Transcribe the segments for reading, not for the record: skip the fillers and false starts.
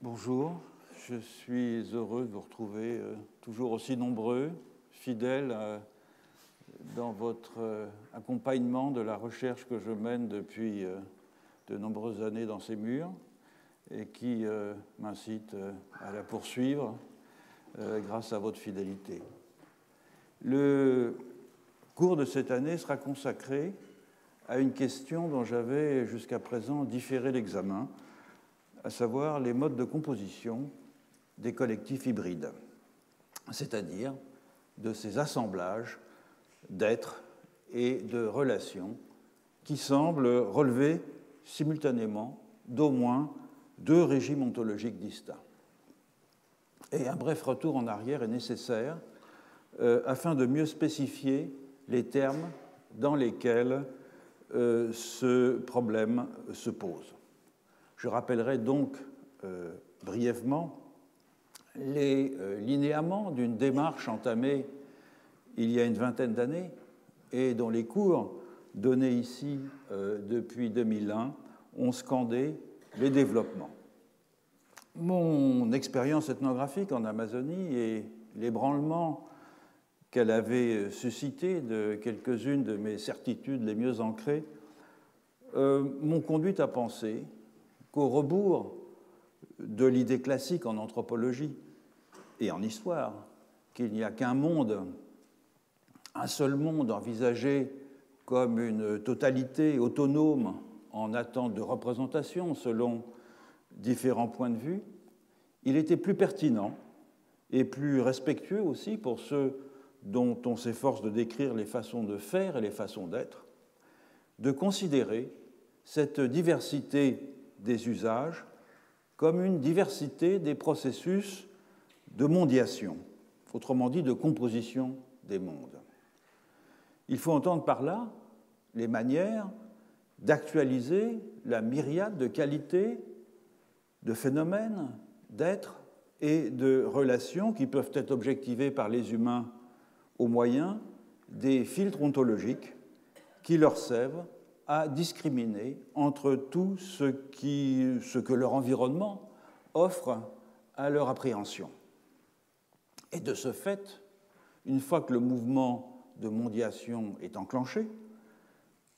Bonjour, je suis heureux de vous retrouver toujours aussi nombreux, fidèles dans votre accompagnement de la recherche que je mène depuis de nombreuses années dans ces murs et qui m'incite à la poursuivre grâce à votre fidélité. Le cours de cette année sera consacré à une question dont j'avais jusqu'à présent différé l'examen, à savoir les modes de composition des collectifs hybrides, c'est-à-dire de ces assemblages d'êtres et de relations qui semblent relever simultanément d'au moins deux régimes ontologiques distincts. Et un bref retour en arrière est nécessaire afin de mieux spécifier les termes dans lesquels ce problème se pose. Je rappellerai donc brièvement les linéaments d'une démarche entamée il y a une vingtaine d'années et dont les cours donnés ici depuis 2001 ont scandé les développements. Mon expérience ethnographique en Amazonie et l'ébranlement qu'elle avait suscité de quelques-unes de mes certitudes les mieux ancrées m'ont conduit à penser qu'au rebours de l'idée classique en anthropologie et en histoire, qu'il n'y a qu'un monde, un seul monde envisagé comme une totalité autonome en attente de représentation selon différents points de vue, il était plus pertinent et plus respectueux aussi pour ceux dont on s'efforce de décrire les façons de faire et les façons d'être, de considérer cette diversité des usages comme une diversité des processus de mondiation, autrement dit de composition des mondes. Il faut entendre par là les manières d'actualiser la myriade de qualités, de phénomènes, d'êtres et de relations qui peuvent être objectivées par les humains au moyen des filtres ontologiques qui leur servent à discriminer entre tout ce que leur environnement offre à leur appréhension. Et de ce fait, une fois que le mouvement de mondiation est enclenché,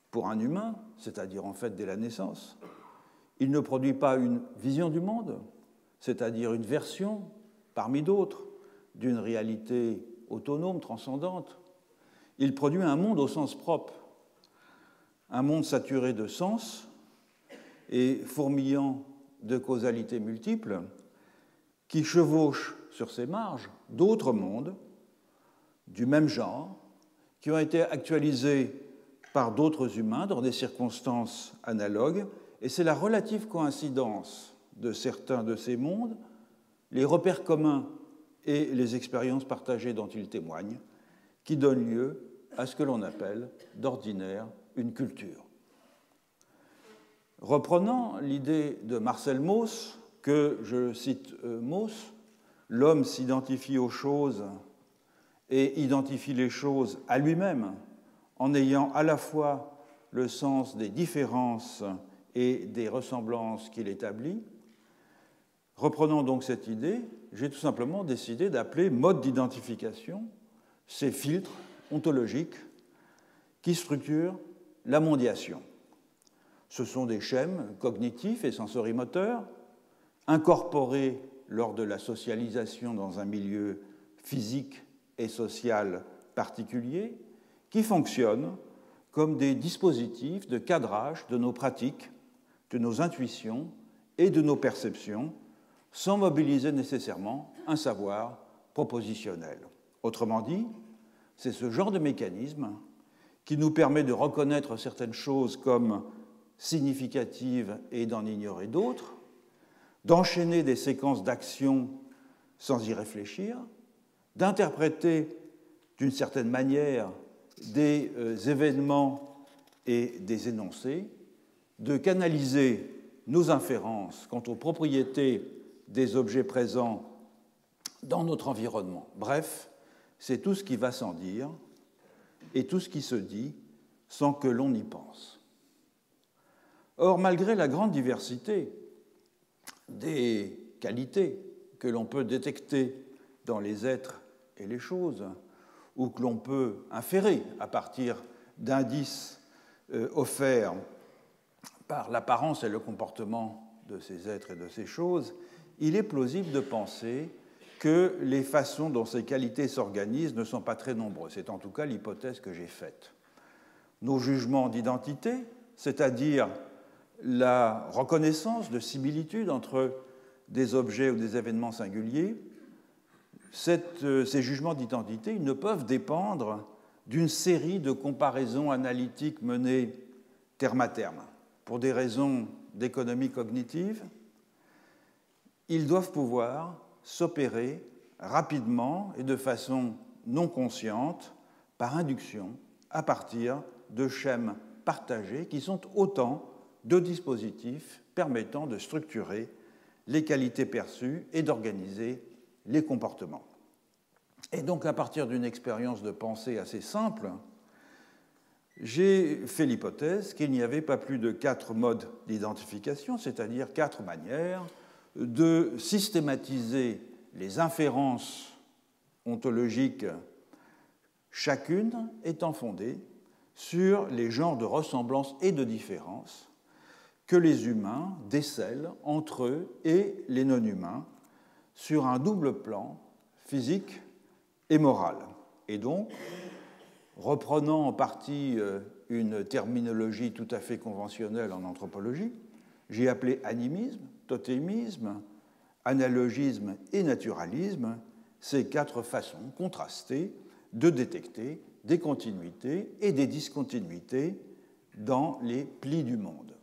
pour un humain, c'est-à-dire en fait dès la naissance, il ne produit pas une vision du monde, c'est-à-dire une version parmi d'autres d'une réalité autonome, transcendante. Il produit un monde au sens propre, un monde saturé de sens et fourmillant de causalités multiples qui chevauchent sur ses marges d'autres mondes du même genre qui ont été actualisés par d'autres humains dans des circonstances analogues, et c'est la relative coïncidence de certains de ces mondes, les repères communs et les expériences partagées dont ils témoignent, qui donnent lieu à ce que l'on appelle d'ordinaire une culture. Reprenant l'idée de Marcel Mauss, que je cite Mauss, l'homme s'identifie aux choses et identifie les choses à lui-même en ayant à la fois le sens des différences et des ressemblances qu'il établit. Reprenant donc cette idée, j'ai tout simplement décidé d'appeler mode d'identification ces filtres ontologiques qui structurent la mondiation. Ce sont des schèmes cognitifs et sensorimoteurs incorporés lors de la socialisation dans un milieu physique et social particulier qui fonctionnent comme des dispositifs de cadrage de nos pratiques, de nos intuitions et de nos perceptions sans mobiliser nécessairement un savoir propositionnel. Autrement dit, c'est ce genre de mécanisme qui nous permet de reconnaître certaines choses comme significatives et d'en ignorer d'autres, d'enchaîner des séquences d'actions sans y réfléchir, d'interpréter d'une certaine manière des événements et des énoncés, de canaliser nos inférences quant aux propriétés des objets présents dans notre environnement. Bref, c'est tout ce qui va sans dire et tout ce qui se dit sans que l'on y pense. Or, malgré la grande diversité des qualités que l'on peut détecter dans les êtres et les choses, ou que l'on peut inférer à partir d'indices offerts par l'apparence et le comportement de ces êtres et de ces choses, il est plausible de penser que les façons dont ces qualités s'organisent ne sont pas très nombreuses. C'est en tout cas l'hypothèse que j'ai faite. Nos jugements d'identité, c'est-à-dire la reconnaissance de similitudes entre des objets ou des événements singuliers, ces jugements d'identité, ils ne peuvent dépendre d'une série de comparaisons analytiques menées terme à terme. Pour des raisons d'économie cognitive, ils doivent pouvoir s'opérer rapidement et de façon non consciente, par induction, à partir de schèmes partagés qui sont autant de dispositifs permettant de structurer les qualités perçues et d'organiser les comportements. Et donc, à partir d'une expérience de pensée assez simple, j'ai fait l'hypothèse qu'il n'y avait pas plus de 4 modes d'identification, c'est-à-dire 4 manières de systématiser les inférences ontologiques, chacune étant fondée sur les genres de ressemblance et de différence que les humains décèlent entre eux et les non-humains sur un double plan physique et moral. Et donc, reprenant en partie une terminologie tout à fait conventionnelle en anthropologie, j'ai appelé animisme, totémisme, analogisme et naturalisme ces 4 façons contrastées de détecter des continuités et des discontinuités dans les plis du monde.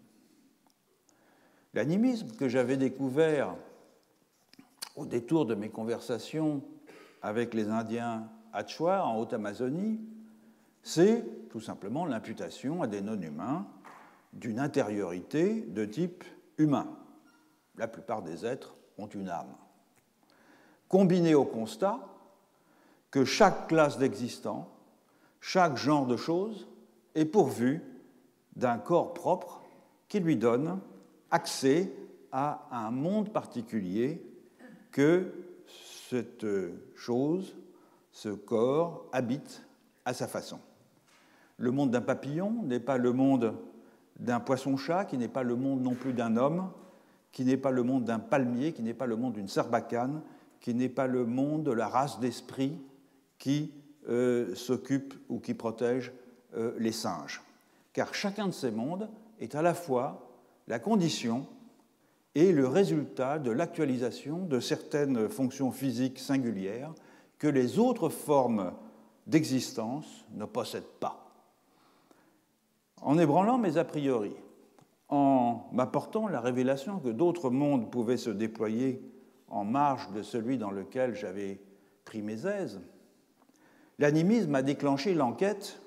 L'animisme que j'avais découvert au détour de mes conversations avec les Indiens Achuar en Haute-Amazonie, c'est tout simplement l'imputation à des non-humains d'une intériorité de type humain. La plupart des êtres ont une âme. Combiné au constat que chaque classe d'existants, chaque genre de choses est pourvu d'un corps propre qui lui donne accès à un monde particulier que cette chose, ce corps, habite à sa façon. Le monde d'un papillon n'est pas le monde d'un poisson-chat, qui n'est pas le monde non plus d'un homme, qui n'est pas le monde d'un palmier, qui n'est pas le monde d'une sarbacane, qui n'est pas le monde de la race d'esprits qui s'occupe ou qui protège les singes. Car chacun de ces mondes est à la fois la condition et le résultat de l'actualisation de certaines fonctions physiques singulières que les autres formes d'existence ne possèdent pas. En ébranlant mes a priori, en m'apportant la révélation que d'autres mondes pouvaient se déployer en marge de celui dans lequel j'avais pris mes aises, l'animisme a déclenché l'enquête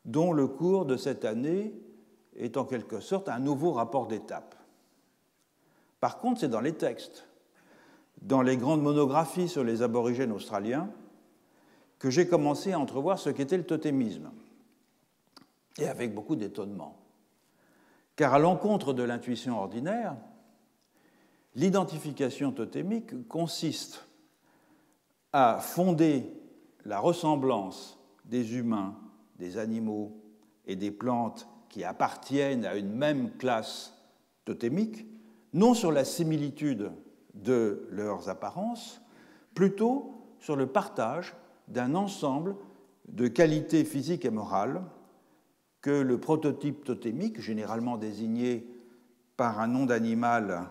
dont le cours de cette année est en quelque sorte un nouveau rapport d'étape. Par contre, c'est dans les textes, dans les grandes monographies sur les aborigènes australiens, que j'ai commencé à entrevoir ce qu'était le totémisme, et avec beaucoup d'étonnement. Car à l'encontre de l'intuition ordinaire, l'identification totémique consiste à fonder la ressemblance des humains, des animaux et des plantes qui appartiennent à une même classe totémique, non sur la similitude de leurs apparences, plutôt sur le partage d'un ensemble de qualités physiques et morales que le prototype totémique, généralement désigné par un nom d'animal,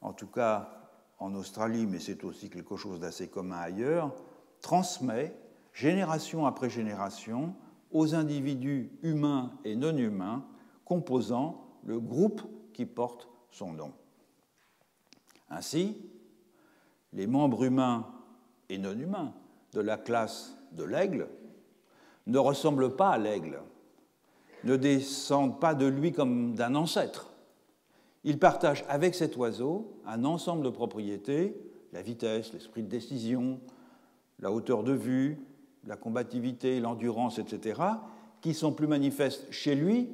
en tout cas en Australie, mais c'est aussi quelque chose d'assez commun ailleurs, transmet, génération après génération, aux individus humains et non humains composant le groupe qui porte son nom. Ainsi, les membres humains et non humains de la classe de l'aigle ne ressemblent pas à l'aigle, ne descendent pas de lui comme d'un ancêtre. Ils partagent avec cet oiseau un ensemble de propriétés, la vitesse, l'esprit de décision, la hauteur de vue, la combativité, l'endurance, etc., qui sont plus manifestes chez lui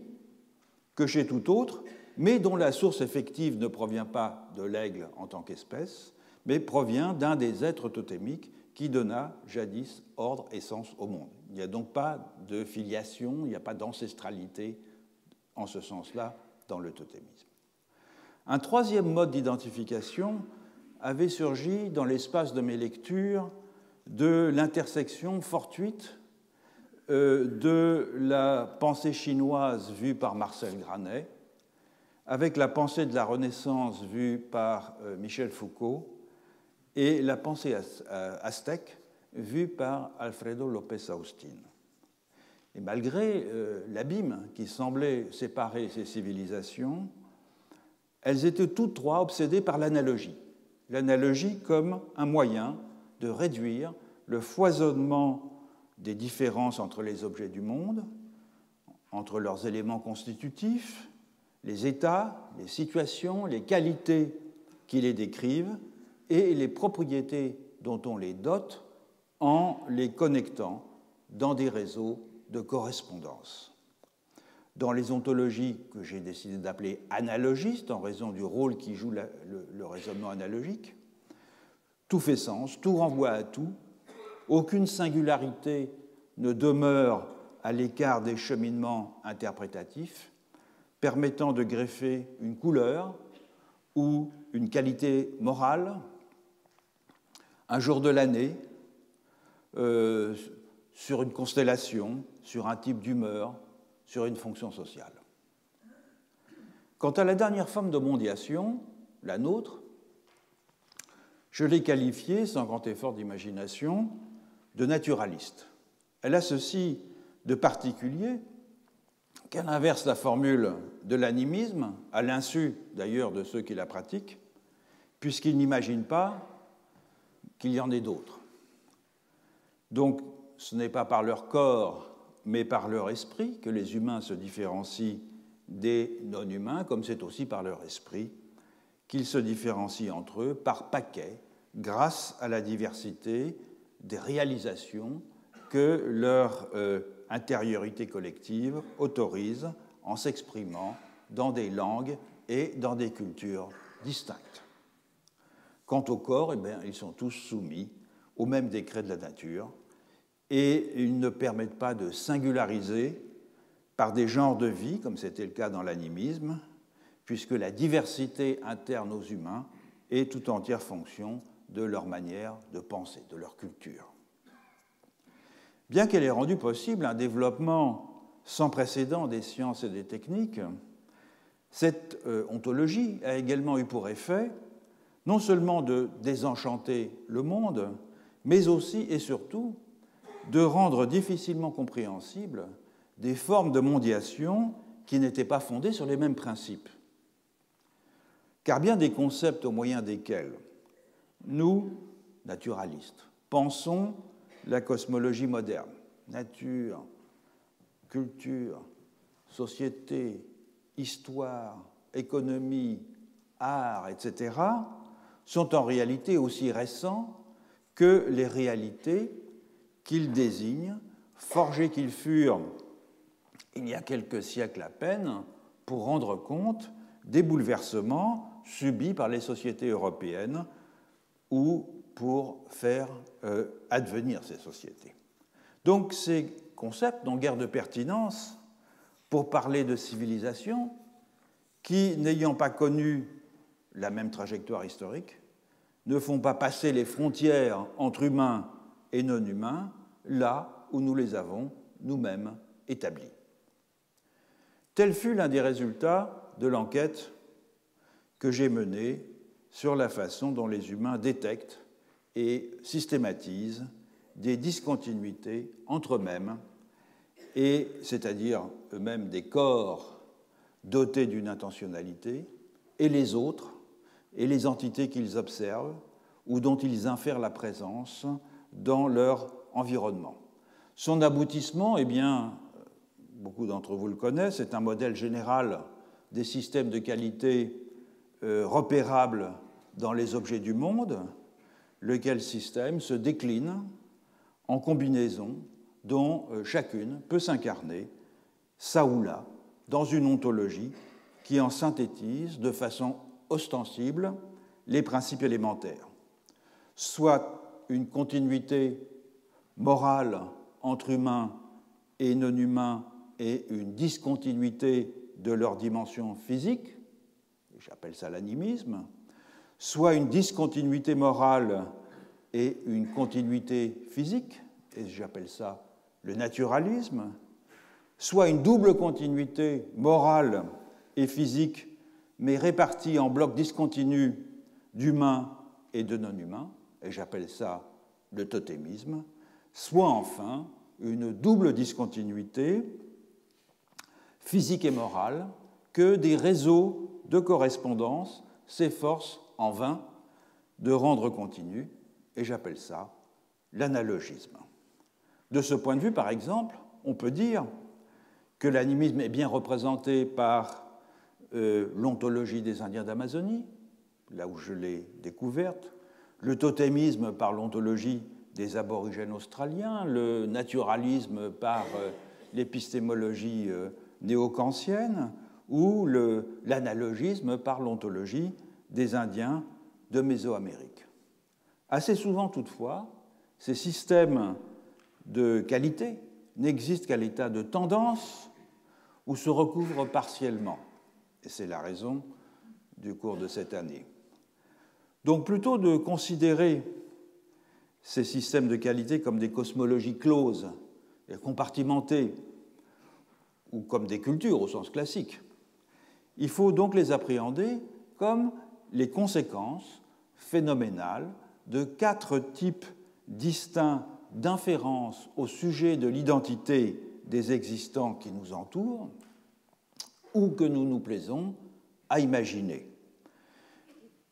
que chez tout autre, mais dont la source effective ne provient pas de l'aigle en tant qu'espèce, mais provient d'un des êtres totémiques qui donna jadis ordre et sens au monde. Il n'y a donc pas de filiation, il n'y a pas d'ancestralité en ce sens-là dans le totémisme. Un troisième mode d'identification avait surgi dans l'espace de mes lectures de l'intersection fortuite de la pensée chinoise vue par Marcel Granet avec la pensée de la Renaissance vue par Michel Foucault et la pensée aztèque vue par Alfredo López Austin. Et malgré l'abîme qui semblait séparer ces civilisations, elles étaient toutes trois obsédées par l'analogie. L'analogie comme un moyen de réduire le foisonnement des différences entre les objets du monde, entre leurs éléments constitutifs, les états, les situations, les qualités qui les décrivent et les propriétés dont on les dote en les connectant dans des réseaux de correspondance. Dans les ontologies que j'ai décidé d'appeler analogistes, en raison du rôle qui joue le raisonnement analogique, tout fait sens, tout renvoie à tout, aucune singularité ne demeure à l'écart des cheminements interprétatifs, permettant de greffer une couleur ou une qualité morale, un jour de l'année, sur une constellation, sur un type d'humeur, sur une fonction sociale. Quant à la dernière forme de mondiation, la nôtre, je l'ai qualifiée, sans grand effort d'imagination, de naturaliste. Elle a ceci de particulier qu'elle inverse la formule de l'animisme, à l'insu d'ailleurs de ceux qui la pratiquent, puisqu'ils n'imaginent pas qu'il y en ait d'autres. Donc, ce n'est pas par leur corps, mais par leur esprit que les humains se différencient des non-humains, comme c'est aussi par leur esprit qu'ils se différencient entre eux par paquets, grâce à la diversité des réalisations que leur intériorité collective autorise en s'exprimant dans des langues et dans des cultures distinctes. Quant au corps, eh bien, ils sont tous soumis aux mêmes décrets de la nature et ils ne permettent pas de singulariser par des genres de vie, comme c'était le cas dans l'animisme, puisque la diversité interne aux humains est tout entière fonction de leur manière de penser, de leur culture. Bien qu'elle ait rendu possible un développement sans précédent des sciences et des techniques, cette ontologie a également eu pour effet non seulement de désenchanter le monde, mais aussi et surtout de rendre difficilement compréhensibles des formes de mondiation qui n'étaient pas fondées sur les mêmes principes. Car bien des concepts au moyen desquels nous, naturalistes, pensons la cosmologie moderne, nature, culture, société, histoire, économie, art, etc., sont en réalité aussi récents que les réalités qu'ils désignent, forgées qu'ils furent il y a quelques siècles à peine, pour rendre compte des bouleversements subis par les sociétés européennes ou pour faire advenir ces sociétés. Donc ces concepts n'ont guère de pertinence pour parler de civilisation qui, n'ayant pas connu la même trajectoire historique, ne font pas passer les frontières entre humains et non-humains là où nous les avons nous-mêmes établies. Tel fut l'un des résultats de l'enquête que j'ai menée sur la façon dont les humains détectent et systématisent des discontinuités entre eux-mêmes, et c'est-à-dire eux-mêmes des corps dotés d'une intentionnalité, et les autres, et les entités qu'ils observent ou dont ils infèrent la présence dans leur environnement. Son aboutissement, eh bien, beaucoup d'entre vous le connaissent, c'est un modèle général des systèmes de qualité repérables dans les objets du monde, lequel système se décline en combinaisons dont chacune peut s'incarner, ça ou là, dans une ontologie qui en synthétise de façon ostensible les principes élémentaires, soit une continuité morale entre humains et non-humains et une discontinuité de leur dimension physique, j'appelle ça l'animisme, soit une discontinuité morale et une continuité physique, et j'appelle ça le naturalisme, soit une double continuité morale et physique, mais répartie en blocs discontinus d'humains et de non-humains, et j'appelle ça le totémisme, soit enfin une double discontinuité physique et morale que des réseaux de correspondance s'efforcent en vain de rendre continu, et j'appelle ça l'analogisme. De ce point de vue, par exemple, on peut dire que l'animisme est bien représenté par l'ontologie des Indiens d'Amazonie, là où je l'ai découverte, le totémisme par l'ontologie des aborigènes australiens, le naturalisme par l'épistémologie néo-kantienne ou l'analogisme par l'ontologie des Indiens de Mésoamérique. Assez souvent, toutefois, ces systèmes de qualité n'existent qu'à l'état de tendance ou se recouvrent partiellement. Et c'est la raison du cours de cette année. Donc, plutôt de considérer ces systèmes de qualité comme des cosmologies closes et compartimentées, ou comme des cultures au sens classique, il faut donc les appréhender comme les conséquences phénoménales de 4 types distincts d'inférence au sujet de l'identité des existants qui nous entourent ou que nous nous plaisons à imaginer.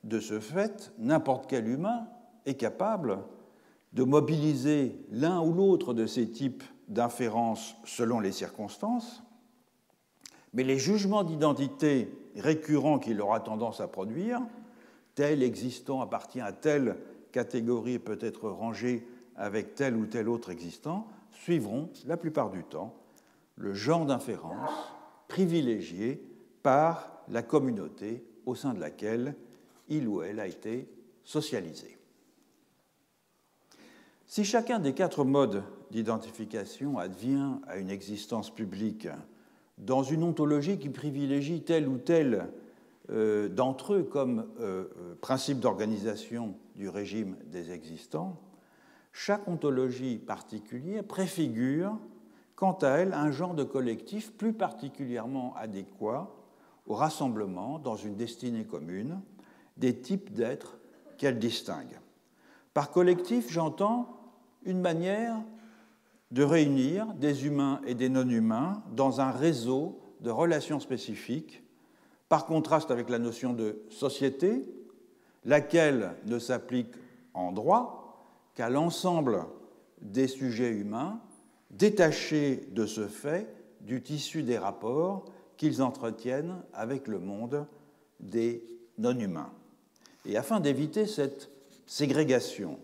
De ce fait, n'importe quel humain est capable de mobiliser l'un ou l'autre de ces types d'inférence selon les circonstances, mais les jugements d'identité récurrents qu'il aura tendance à produire, tel existant appartient à telle catégorie et peut être rangé avec tel ou tel autre existant, suivront la plupart du temps le genre d'inférence privilégié par la communauté au sein de laquelle il ou elle a été socialisé. Si chacun des 4 modes d'identification advient à une existence publique dans une ontologie qui privilégie tel ou tel d'entre eux comme principe d'organisation du régime des existants, chaque ontologie particulière préfigure, quant à elle, un genre de collectif plus particulièrement adéquat au rassemblement, dans une destinée commune, des types d'êtres qu'elle distingue. Par collectif, j'entends une manière de réunir des humains et des non-humains dans un réseau de relations spécifiques, par contraste avec la notion de société, laquelle ne s'applique en droit qu'à l'ensemble des sujets humains, détachés de ce fait du tissu des rapports qu'ils entretiennent avec le monde des non-humains. Et afin d'éviter cette ségrégation,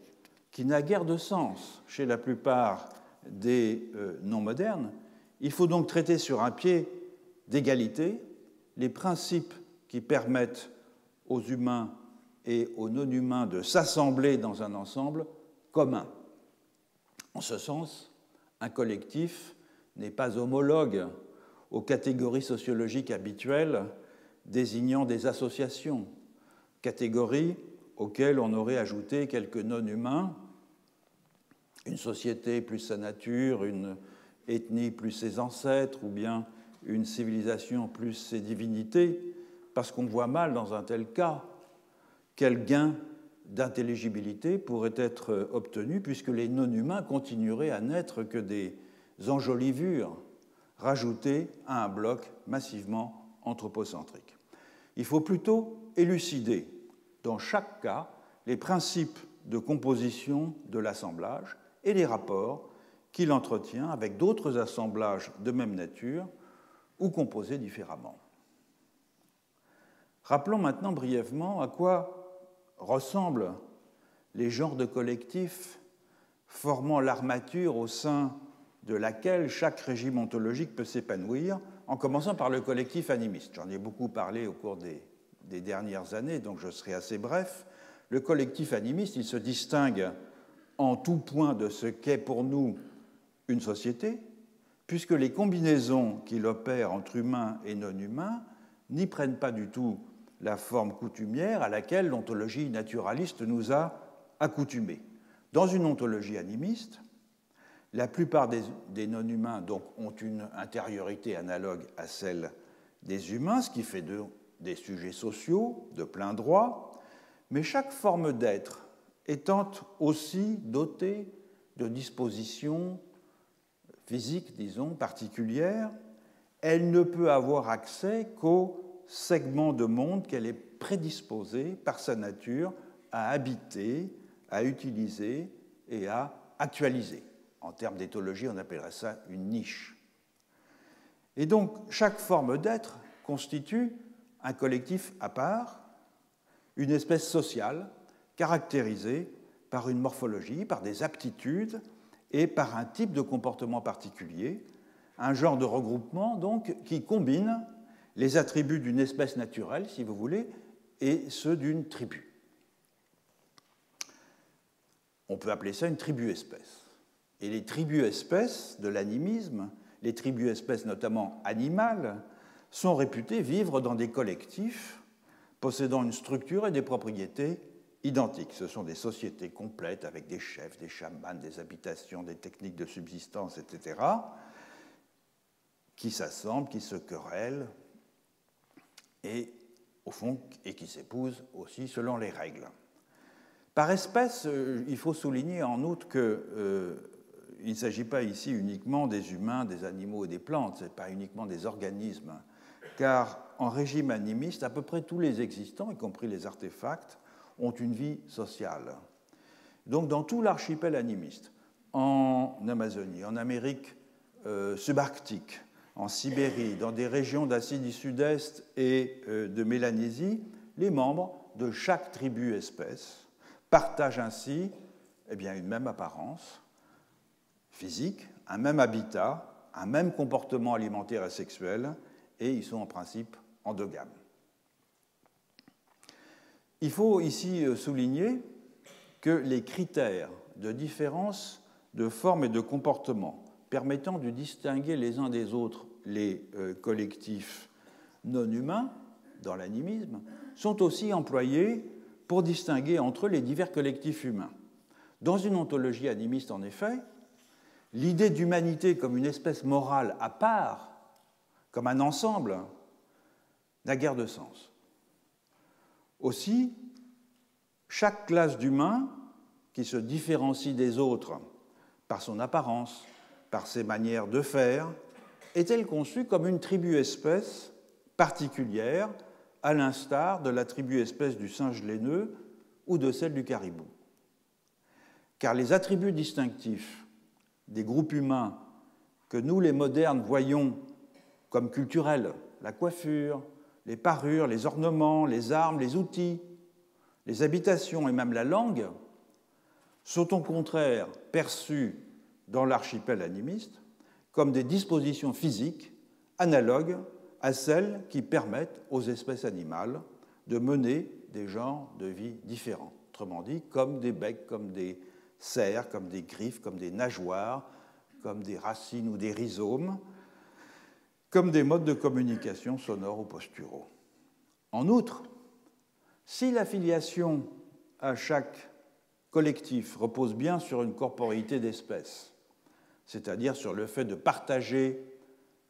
qui n'a guère de sens chez la plupart des non-modernes, il faut donc traiter sur un pied d'égalité les principes qui permettent aux humains et aux non-humains de s'assembler dans un ensemble commun. En ce sens, un collectif n'est pas homologue aux catégories sociologiques habituelles désignant des associations, catégories auxquelles on aurait ajouté quelques non-humains, une société plus sa nature, une ethnie plus ses ancêtres, ou bien une civilisation plus ses divinités, parce qu'on voit mal dans un tel cas quel gain d'intelligibilité pourrait être obtenu, puisque les non-humains continueraient à n'être que des enjolivures rajoutées à un bloc massivement anthropocentrique. Il faut plutôt élucider, dans chaque cas, les principes de composition de l'assemblage et les rapports qu'il entretient avec d'autres assemblages de même nature ou composés différemment. Rappelons maintenant brièvement à quoi ressemblent les genres de collectifs formant l'armature au sein de laquelle chaque régime ontologique peut s'épanouir, en commençant par le collectif animiste. J'en ai beaucoup parlé au cours des dernières années, donc je serai assez bref. Le collectif animiste, il se distingue en tout point de ce qu'est pour nous une société, puisque les combinaisons qu'il opère entre humains et non-humains n'y prennent pas du tout la forme coutumière à laquelle l'ontologie naturaliste nous a accoutumés. Dans une ontologie animiste, la plupart des non-humains donc, ont une intériorité analogue à celle des humains, ce qui fait d'eux des sujets sociaux de plein droit, mais chaque forme d'être étant aussi dotée de dispositions physiques, disons, particulières, elle ne peut avoir accès qu'aux segments de monde qu'elle est prédisposée par sa nature à habiter, à utiliser et à actualiser. En termes d'éthologie, on appellerait ça une niche. Et donc, chaque forme d'être constitue un collectif à part, une espèce sociale caractérisée par une morphologie, par des aptitudes et par un type de comportement particulier, un genre de regroupement donc qui combine les attributs d'une espèce naturelle, si vous voulez, et ceux d'une tribu. On peut appeler ça une tribu-espèce. Et les tribus-espèces de l'animisme, les tribus-espèces notamment animales, sont réputées vivre dans des collectifs possédant une structure et des propriétés identiques. Ce sont des sociétés complètes avec des chefs, des chamans, des habitations, des techniques de subsistance, etc., qui s'assemblent, qui se querellent et, au fond, et qui s'épousent aussi selon les règles. Par espèce, il faut souligner en outre qu'il ne s'agit pas ici uniquement des humains, des animaux et des plantes, ce n'est pas uniquement des organismes, car en régime animiste, à peu près tous les existants, y compris les artefacts, ont une vie sociale. Donc dans tout l'archipel animiste, en Amazonie, en Amérique subarctique, en Sibérie, dans des régions d'Asie du Sud-Est et de Mélanésie, les membres de chaque tribu-espèce partagent ainsi une même apparence physique, un même habitat, un même comportement alimentaire et sexuel, et ils sont en principe endogames. Il faut ici souligner que les critères de différence de forme et de comportement permettant de distinguer les uns des autres les collectifs non humains dans l'animisme sont aussi employés pour distinguer entre eux les divers collectifs humains. Dans une ontologie animiste, en effet, l'idée d'humanité comme une espèce morale à part, comme un ensemble, n'a guère de sens. Aussi, chaque classe d'humains qui se différencie des autres par son apparence, par ses manières de faire, est-elle conçue comme une tribu-espèce particulière, à l'instar de la tribu-espèce du singe laineux ou de celle du caribou. Car les attributs distinctifs des groupes humains que nous, les modernes, voyons comme culturels, la coiffure, les parures, les ornements, les armes, les outils, les habitations et même la langue, sont au contraire perçus dans l'archipel animiste comme des dispositions physiques analogues à celles qui permettent aux espèces animales de mener des genres de vie différents. Autrement dit, comme des becs, comme des serres, comme des griffes, comme des nageoires, comme des racines ou des rhizomes, comme des modes de communication sonores ou posturaux. En outre, si l'affiliation à chaque collectif repose bien sur une corporéité d'espèces, c'est-à-dire sur le fait de partager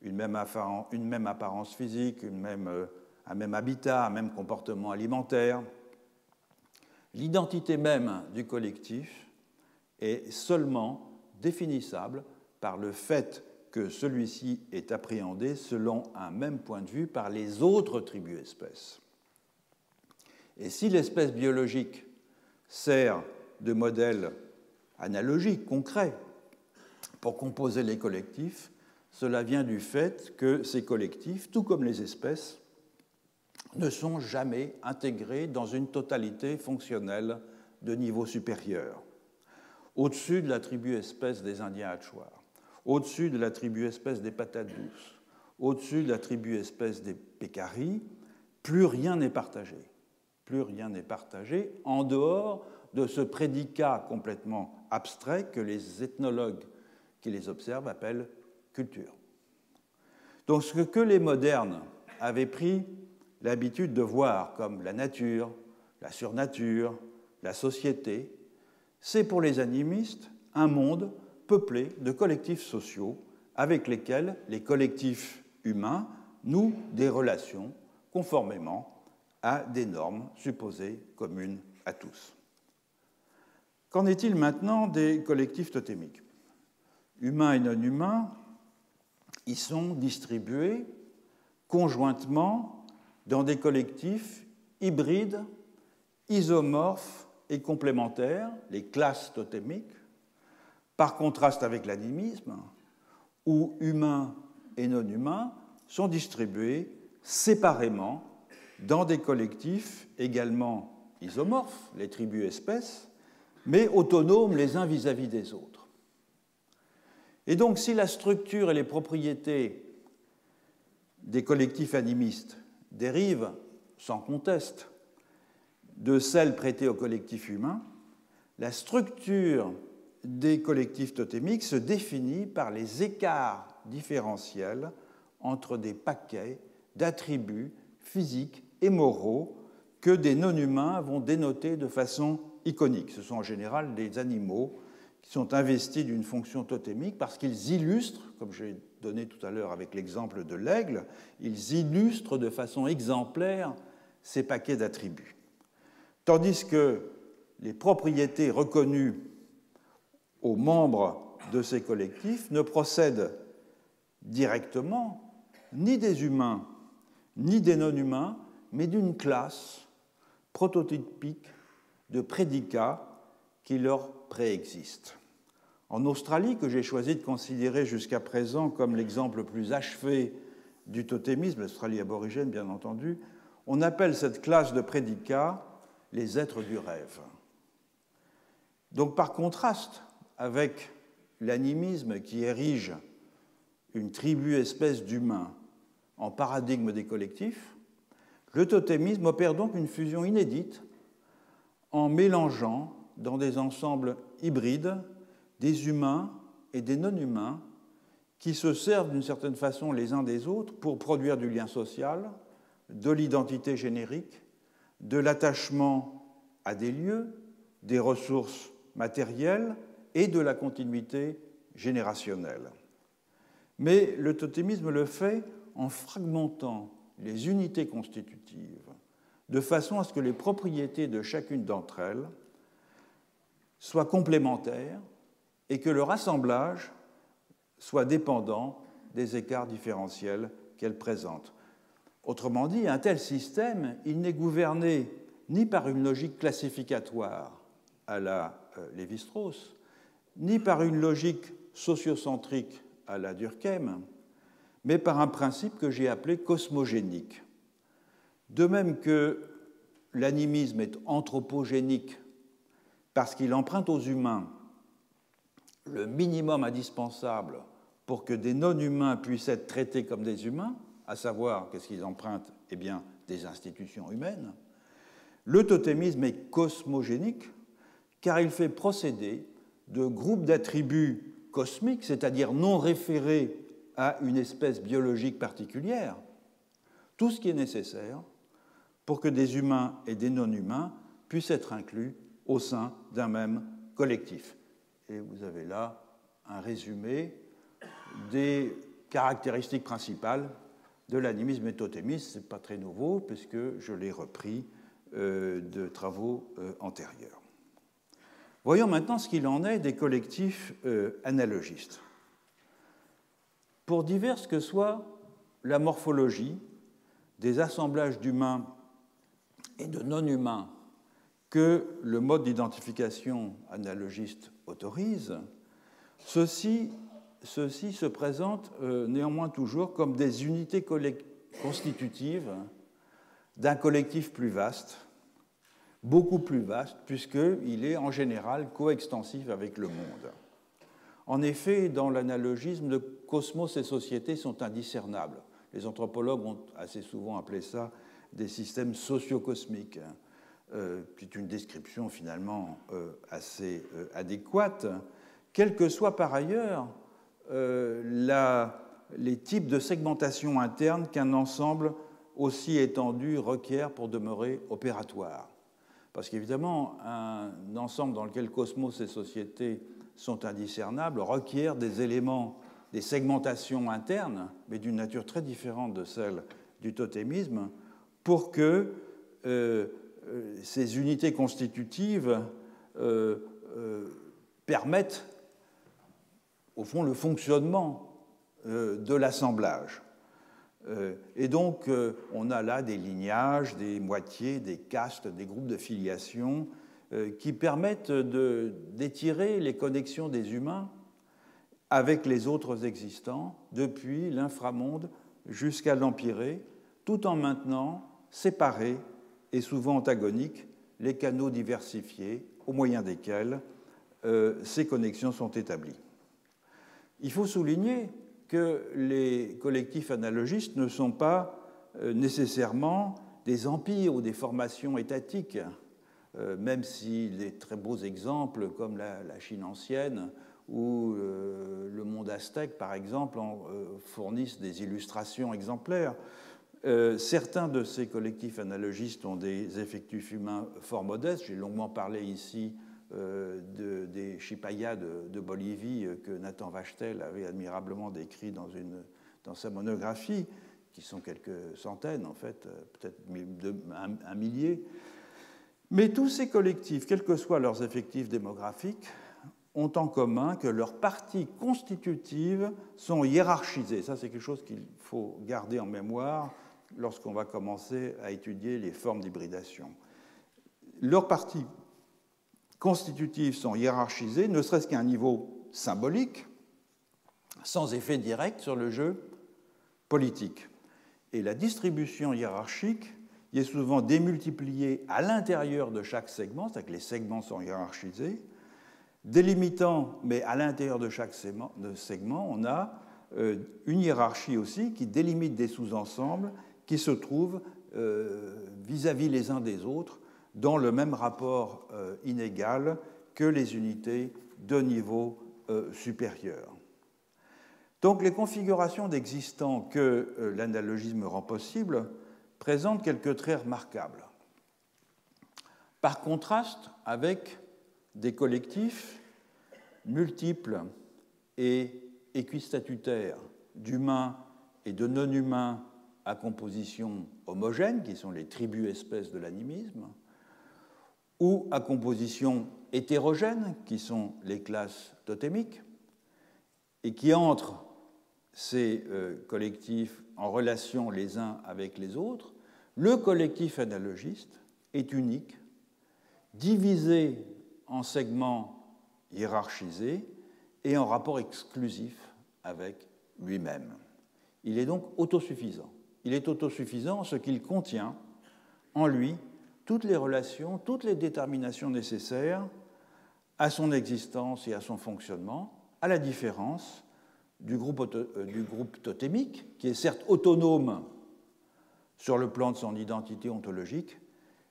une même apparence physique, un même habitat, un même comportement alimentaire, l'identité même du collectif est seulement définissable par le fait que celui-ci est appréhendé selon un même point de vue par les autres tribus-espèces. Et si l'espèce biologique sert de modèle analogique, concret, pour composer les collectifs, cela vient du fait que ces collectifs, tout comme les espèces, ne sont jamais intégrés dans une totalité fonctionnelle de niveau supérieur, au-dessus de la tribu-espèce des Indiens Achuar, au-dessus de la tribu espèce des patates douces, au-dessus de la tribu espèce des pécaris, plus rien n'est partagé. Plus rien n'est partagé en dehors de ce prédicat complètement abstrait que les ethnologues qui les observent appellent culture. Donc ce que les modernes avaient pris l'habitude de voir comme la nature, la surnature, la société, c'est pour les animistes un monde peuplé de collectifs sociaux avec lesquels les collectifs humains nouent des relations conformément à des normes supposées communes à tous. Qu'en est-il maintenant des collectifs totémiques? Humains et non humains, ils sont distribués conjointement dans des collectifs hybrides, isomorphes et complémentaires, les classes totémiques, par contraste avec l'animisme, où humains et non humains sont distribués séparément dans des collectifs également isomorphes, les tribus-espèces, mais autonomes les uns vis-à-vis des autres. Et donc, si la structure et les propriétés des collectifs animistes dérivent, sans conteste, de celles prêtées aux collectifs humains, la structure des collectifs totémiques se définit par les écarts différentiels entre des paquets d'attributs physiques et moraux que des non-humains vont dénoter de façon iconique. Ce sont en général des animaux qui sont investis d'une fonction totémique parce qu'ils illustrent, comme j'ai donné tout à l'heure avec l'exemple de l'aigle, ils illustrent de façon exemplaire ces paquets d'attributs. Tandis que les propriétés reconnues aux membres de ces collectifs ne procèdent directement ni des humains ni des non-humains, mais d'une classe prototypique de prédicats qui leur préexistent. En Australie, que j'ai choisi de considérer jusqu'à présent comme l'exemple le plus achevé du totémisme, l'Australie aborigène bien entendu, on appelle cette classe de prédicats les êtres du rêve. Donc par contraste avec l'animisme qui érige une tribu-espèce d'humains en paradigme des collectifs, le totémisme opère donc une fusion inédite en mélangeant dans des ensembles hybrides des humains et des non-humains qui se servent d'une certaine façon les uns des autres pour produire du lien social, de l'identité générique, de l'attachement à des lieux, des ressources matérielles et de la continuité générationnelle. Mais le totémisme le fait en fragmentant les unités constitutives de façon à ce que les propriétés de chacune d'entre elles soient complémentaires et que leur assemblage soit dépendant des écarts différentiels qu'elles présentent. Autrement dit, un tel système, il n'est gouverné ni par une logique classificatoire à la Lévi-Strauss, ni par une logique sociocentrique à la Durkheim, mais par un principe que j'ai appelé cosmogénique. De même que l'animisme est anthropogénique parce qu'il emprunte aux humains le minimum indispensable pour que des non-humains puissent être traités comme des humains, à savoir, qu'est-ce qu'ils empruntent? Eh bien, des institutions humaines. Le totémisme est cosmogénique car il fait procéder de groupes d'attributs cosmiques, c'est-à-dire non référés à une espèce biologique particulière, tout ce qui est nécessaire pour que des humains et des non-humains puissent être inclus au sein d'un même collectif. Et vous avez là un résumé des caractéristiques principales de l'animisme et totémisme. Ce n'est pas très nouveau puisque je l'ai repris de travaux antérieurs. Voyons maintenant ce qu'il en est des collectifs analogistes. Pour diverse que soit la morphologie des assemblages d'humains et de non-humains que le mode d'identification analogiste autorise, ceux-ci se présentent néanmoins toujours comme des unités constitutives d'un collectif plus vaste, beaucoup plus vaste, puisqu'il est en général coextensif avec le monde. En effet, dans l'analogisme, le cosmos et société sont indiscernables. Les anthropologues ont assez souvent appelé ça des systèmes socio-cosmiques, qui est une description finalement assez adéquate, quels que soient par ailleurs les types de segmentation interne qu'un ensemble aussi étendu requiert pour demeurer opératoire. Parce qu'évidemment, un ensemble dans lequel cosmos et société sont indiscernables requiert des éléments, des segmentations internes, mais d'une nature très différente de celle du totémisme, pour que ces unités constitutives permettent, au fond, le fonctionnement de l'assemblage. Et donc, on a là des lignages, des moitiés, des castes, des groupes de filiation qui permettent d'étirer les connexions des humains avec les autres existants, depuis l'inframonde jusqu'à l'empyrée, tout en maintenant séparés et souvent antagoniques les canaux diversifiés au moyen desquels ces connexions sont établies. Il faut souligner que les collectifs analogistes ne sont pas nécessairement des empires ou des formations étatiques, même si les très beaux exemples comme la Chine ancienne ou le monde aztèque, par exemple, fournissent des illustrations exemplaires. Certains de ces collectifs analogistes ont des effectifs humains fort modestes. J'ai longuement parlé ici des Chipayas de Bolivie que Nathan Wachtel avait admirablement décrit dans sa monographie, qui sont quelques centaines, en fait, peut-être un millier. Mais tous ces collectifs, quels que soient leurs effectifs démographiques, ont en commun que leurs parties constitutives sont hiérarchisées. Ça, c'est quelque chose qu'il faut garder en mémoire lorsqu'on va commencer à étudier les formes d'hybridation. Leurs parties constitutives sont hiérarchisées, ne serait-ce qu'à un niveau symbolique, sans effet direct sur le jeu politique. Et la distribution hiérarchique y est souvent démultipliée à l'intérieur de chaque segment, c'est-à-dire que les segments sont hiérarchisés, délimitant, mais à l'intérieur de chaque segment, on a une hiérarchie aussi qui délimite des sous-ensembles qui se trouvent vis-à-vis les uns des autres dans le même rapport inégal que les unités de niveau supérieur. Donc les configurations d'existants que l'analogisme rend possible présentent quelques traits remarquables. Par contraste avec des collectifs multiples et équistatutaires d'humains et de non-humains à composition homogène, qui sont les tribus-espèces de l'animisme, ou à composition hétérogène, qui sont les classes totémiques, et qui entrent ces collectifs en relation les uns avec les autres, le collectif analogiste est unique, divisé en segments hiérarchisés et en rapport exclusif avec lui-même. Il est donc autosuffisant. Il est autosuffisant en ce qu'il contient en lui toutes les relations, toutes les déterminations nécessaires à son existence et à son fonctionnement, à la différence du groupe totémique, qui est certes autonome sur le plan de son identité ontologique,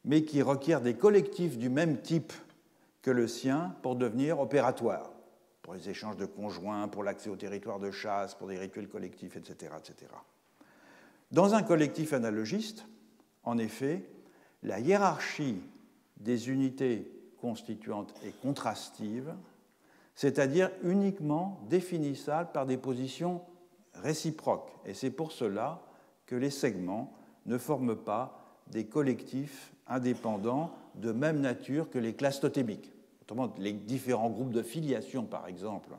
mais qui requiert des collectifs du même type que le sien pour devenir opératoire, pour les échanges de conjoints, pour l'accès au territoire de chasse, pour des rituels collectifs, etc., etc. Dans un collectif analogiste, en effet, la hiérarchie des unités constituantes est contrastive, c'est-à-dire uniquement définissable par des positions réciproques. Et c'est pour cela que les segments ne forment pas des collectifs indépendants de même nature que les classes totémiques. Autrement, les différents groupes de filiation, par exemple,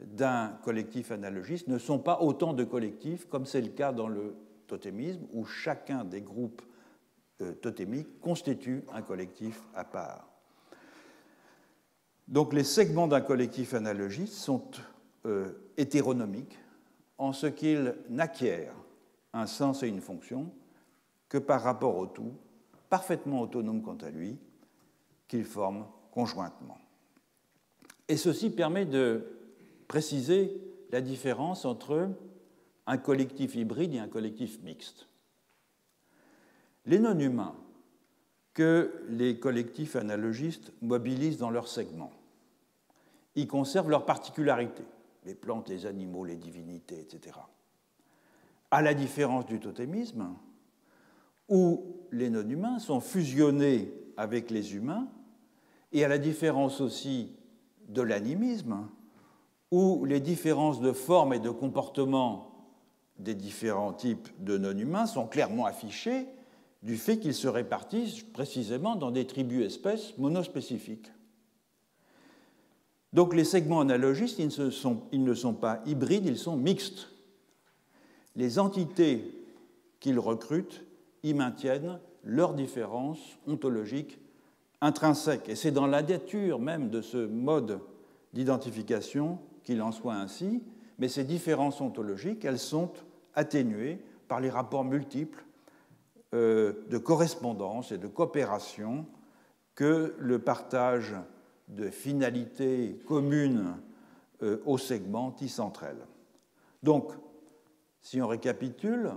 d'un collectif analogiste ne sont pas autant de collectifs comme c'est le cas dans le totémisme, où chacun des groupes totémiques constitue un collectif à part. Donc les segments d'un collectif analogiste sont hétéronomiques en ce qu'ils n'acquièrent un sens et une fonction que par rapport au tout, parfaitement autonome quant à lui, qu'ils forment conjointement. Et ceci permet de préciser la différence entre un collectif hybride et un collectif mixte. Les non-humains que les collectifs analogistes mobilisent dans leurs segments, ils conservent leurs particularités, les plantes, les animaux, les divinités, etc. À la différence du totémisme, où les non-humains sont fusionnés avec les humains, et à la différence aussi de l'animisme, où les différences de forme et de comportement des différents types de non-humains sont clairement affichées du fait qu'ils se répartissent précisément dans des tribus-espèces monospécifiques. Donc les segments analogistes, ils ne sont pas hybrides, ils sont mixtes. Les entités qu'ils recrutent y maintiennent leurs différences ontologiques intrinsèques. Et c'est dans la nature même de ce mode d'identification qu'il en soit ainsi, mais ces différences ontologiques, elles sont atténuées par les rapports multiples de correspondance et de coopération que le partage de finalités communes aux segments tisse entre elles. Donc, si on récapitule,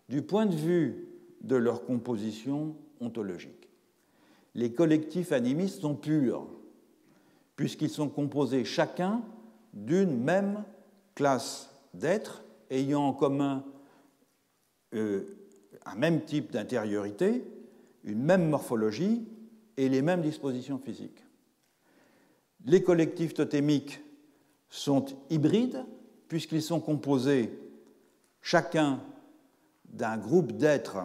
du point de vue de leur composition ontologique, les collectifs animistes sont purs, puisqu'ils sont composés chacun d'une même classe d'êtres ayant en commun un même type d'intériorité, une même morphologie et les mêmes dispositions physiques. Les collectifs totémiques sont hybrides, puisqu'ils sont composés chacun d'un groupe d'êtres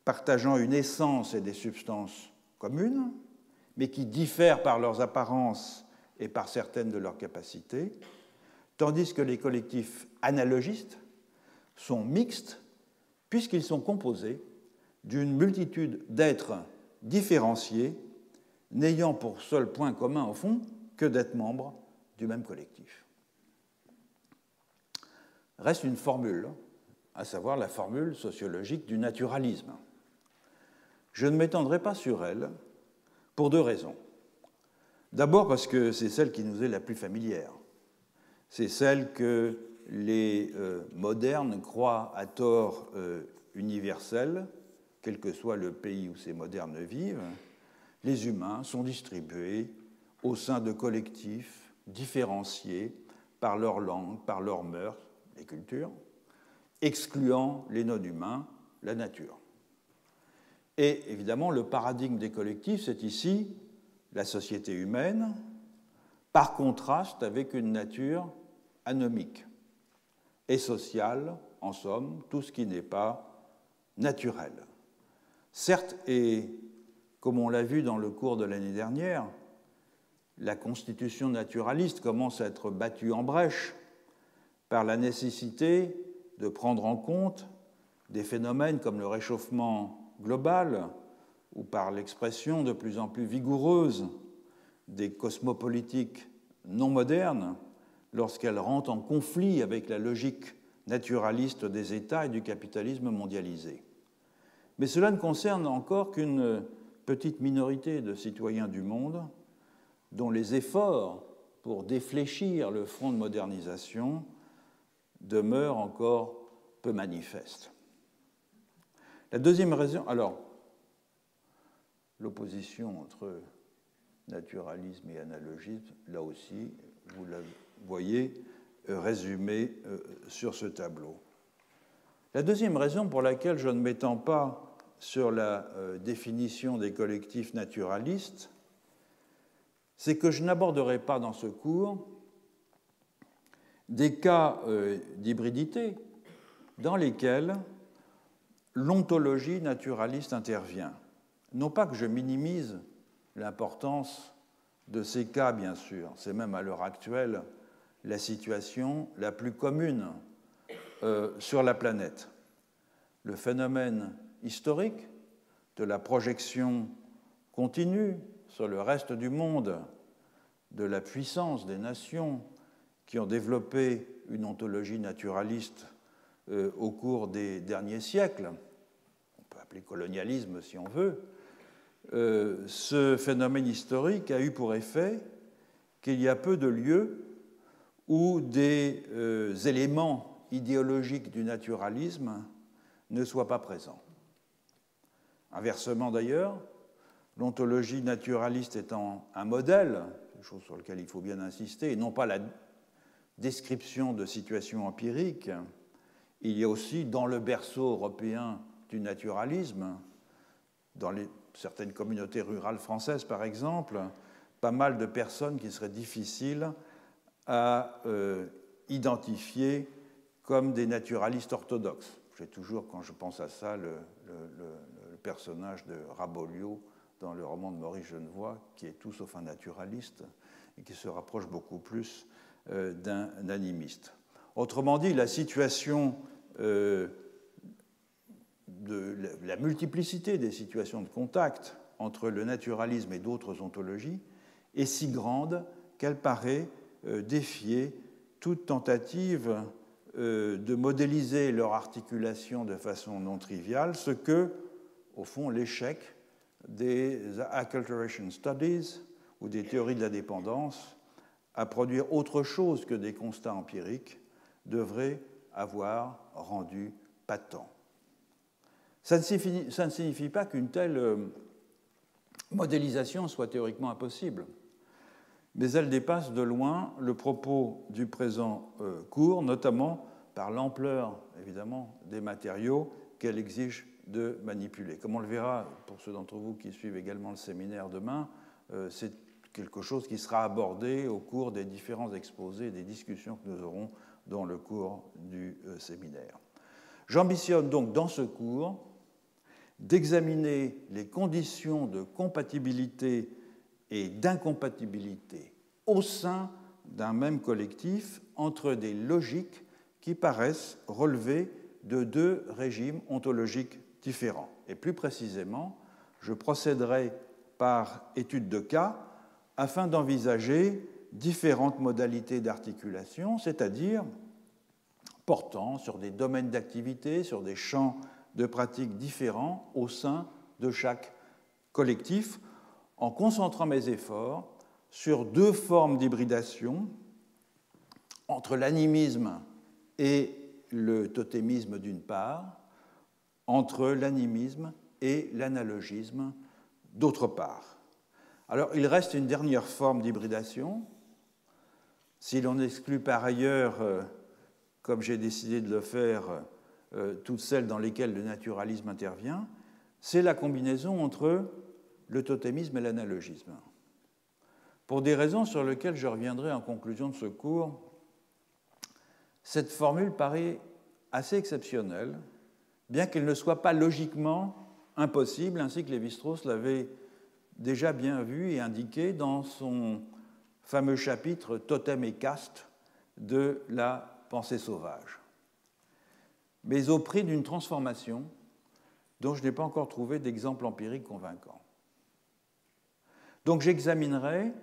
partageant une essence et des substances communes, mais qui diffèrent par leurs apparences et par certaines de leurs capacités, tandis que les collectifs analogistes sont mixtes, puisqu'ils sont composés d'une multitude d'êtres différenciés, n'ayant pour seul point commun, au fond, que d'être membres du même collectif. Reste une formule, à savoir la formule sociologique du naturalisme. Je ne m'étendrai pas sur elle pour deux raisons. D'abord parce que c'est celle qui nous est la plus familière. C'est celle que les modernes croient à tort universelle, quel que soit le pays où ces modernes vivent. Les humains sont distribués au sein de collectifs différenciés par leur langue, par leurs mœurs, les cultures, excluant les non-humains, la nature. Et évidemment, le paradigme des collectifs, c'est ici la société humaine, par contraste avec une nature anomique et sociale, en somme, tout ce qui n'est pas naturel. Certes, et comme on l'a vu dans le cours de l'année dernière, la constitution naturaliste commence à être battue en brèche par la nécessité de prendre en compte des phénomènes comme le réchauffement global ou par l'expression de plus en plus vigoureuse des cosmopolitiques non modernes lorsqu'elles rentrent en conflit avec la logique naturaliste des États et du capitalisme mondialisé. Mais cela ne concerne encore qu'une petite minorité de citoyens du monde dont les efforts pour défléchir le front de modernisation demeurent encore peu manifestes. La deuxième raison, alors, l'opposition entre naturalisme et analogisme, là aussi, vous la voyez résumée sur ce tableau. La deuxième raison pour laquelle je ne m'étends pas sur la définition des collectifs naturalistes, c'est que je n'aborderai pas dans ce cours des cas d'hybridité dans lesquels l'ontologie naturaliste intervient. Non pas que je minimise l'importance de ces cas, bien sûr, c'est même à l'heure actuelle la situation la plus commune sur la planète. Le phénomène historique de la projection continue sur le reste du monde de la puissance des nations qui ont développé une ontologie naturaliste au cours des derniers siècles, on peut appeler colonialisme si on veut, ce phénomène historique a eu pour effet qu'il y a peu de lieux où des éléments idéologiques du naturalisme ne soient pas présents. Inversement d'ailleurs, l'ontologie naturaliste étant un modèle, chose sur laquelle il faut bien insister, et non pas la description de situations empiriques, il y a aussi dans le berceau européen du naturalisme, dans certaines communautés rurales françaises par exemple, pas mal de personnes qui seraient difficiles à identifier comme des naturalistes orthodoxes. J'ai toujours, quand je pense à ça, le personnage de Rabolio dans le roman de Maurice Genevoix, qui est tout sauf un naturaliste et qui se rapproche beaucoup plus d'un animiste. Autrement dit, la situation de la multiplicité des situations de contact entre le naturalisme et d'autres ontologies est si grande qu'elle paraît défier toute tentative de modéliser leur articulation de façon non triviale, ce que, au fond, l'échec des acculturation studies ou des théories de la dépendance à produire autre chose que des constats empiriques devrait avoir rendu patent. Ça ne signifie pas qu'une telle modélisation soit théoriquement impossible, mais elle dépasse de loin le propos du présent cours, notamment par l'ampleur, évidemment, des matériaux qu'elle exige de manipuler. Comme on le verra pour ceux d'entre vous qui suivent également le séminaire demain, c'est quelque chose qui sera abordé au cours des différents exposés et des discussions que nous aurons dans le cours du séminaire. J'ambitionne donc dans ce cours d'examiner les conditions de compatibilité et d'incompatibilité au sein d'un même collectif entre des logiques qui paraissent relever de deux régimes ontologiques différents. Et plus précisément, je procéderai par étude de cas afin d'envisager différentes modalités d'articulation, c'est-à-dire portant sur des domaines d'activité, sur des champs de pratiques différents au sein de chaque collectif, en concentrant mes efforts sur deux formes d'hybridation entre l'animisme et le totémisme d'une part, entre l'animisme et l'analogisme d'autre part. Alors, il reste une dernière forme d'hybridation, si l'on exclut par ailleurs, comme j'ai décidé de le faire, toutes celles dans lesquelles le naturalisme intervient, c'est la combinaison entre le totémisme et l'analogisme. Pour des raisons sur lesquelles je reviendrai en conclusion de ce cours, cette formule paraît assez exceptionnelle, bien qu'elle ne soit pas logiquement impossible, ainsi que Lévi-Strauss l'avait déjà bien vu et indiqué dans son fameux chapitre « Totem et caste » de la pensée sauvage. Mais au prix d'une transformation dont je n'ai pas encore trouvé d'exemple empirique convaincant. Donc j'examinerai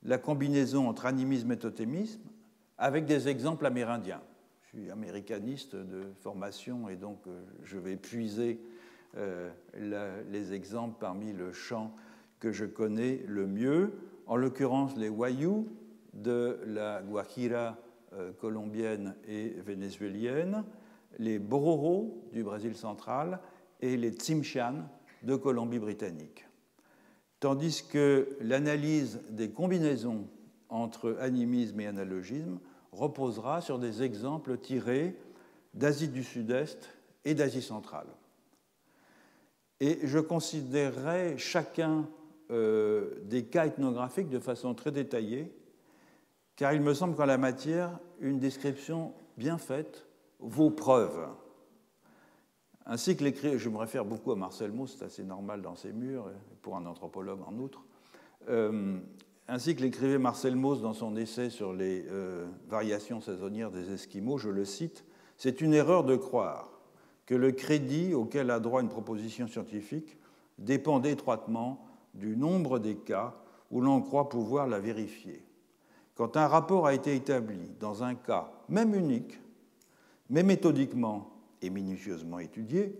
la combinaison entre animisme et totémisme avec des exemples amérindiens. Je suis américaniste de formation et donc je vais puiser les exemples parmi le champ que je connais le mieux, en l'occurrence les Wayuu de la Guajira colombienne et vénézuélienne, les Bororo du Brésil central et les Tsimshian de Colombie-Britannique. Tandis que l'analyse des combinaisons entre animisme et analogisme reposera sur des exemples tirés d'Asie du Sud-Est et d'Asie centrale. Et je considérerai chacun des cas ethnographiques de façon très détaillée, car il me semble qu'en la matière, une description bien faite vaut preuve. Ainsi que je me réfère beaucoup à Marcel Mauss, c'est assez normal dans ses murs, pour un anthropologue en outre, ainsi que l'écrivait Marcel Mauss dans son essai sur les variations saisonnières des Esquimaux, je le cite, « C'est une erreur de croire que le crédit auquel a droit une proposition scientifique dépend étroitement du nombre des cas où l'on croit pouvoir la vérifier. Quand un rapport a été établi dans un cas, même unique, mais méthodiquement et minutieusement étudié,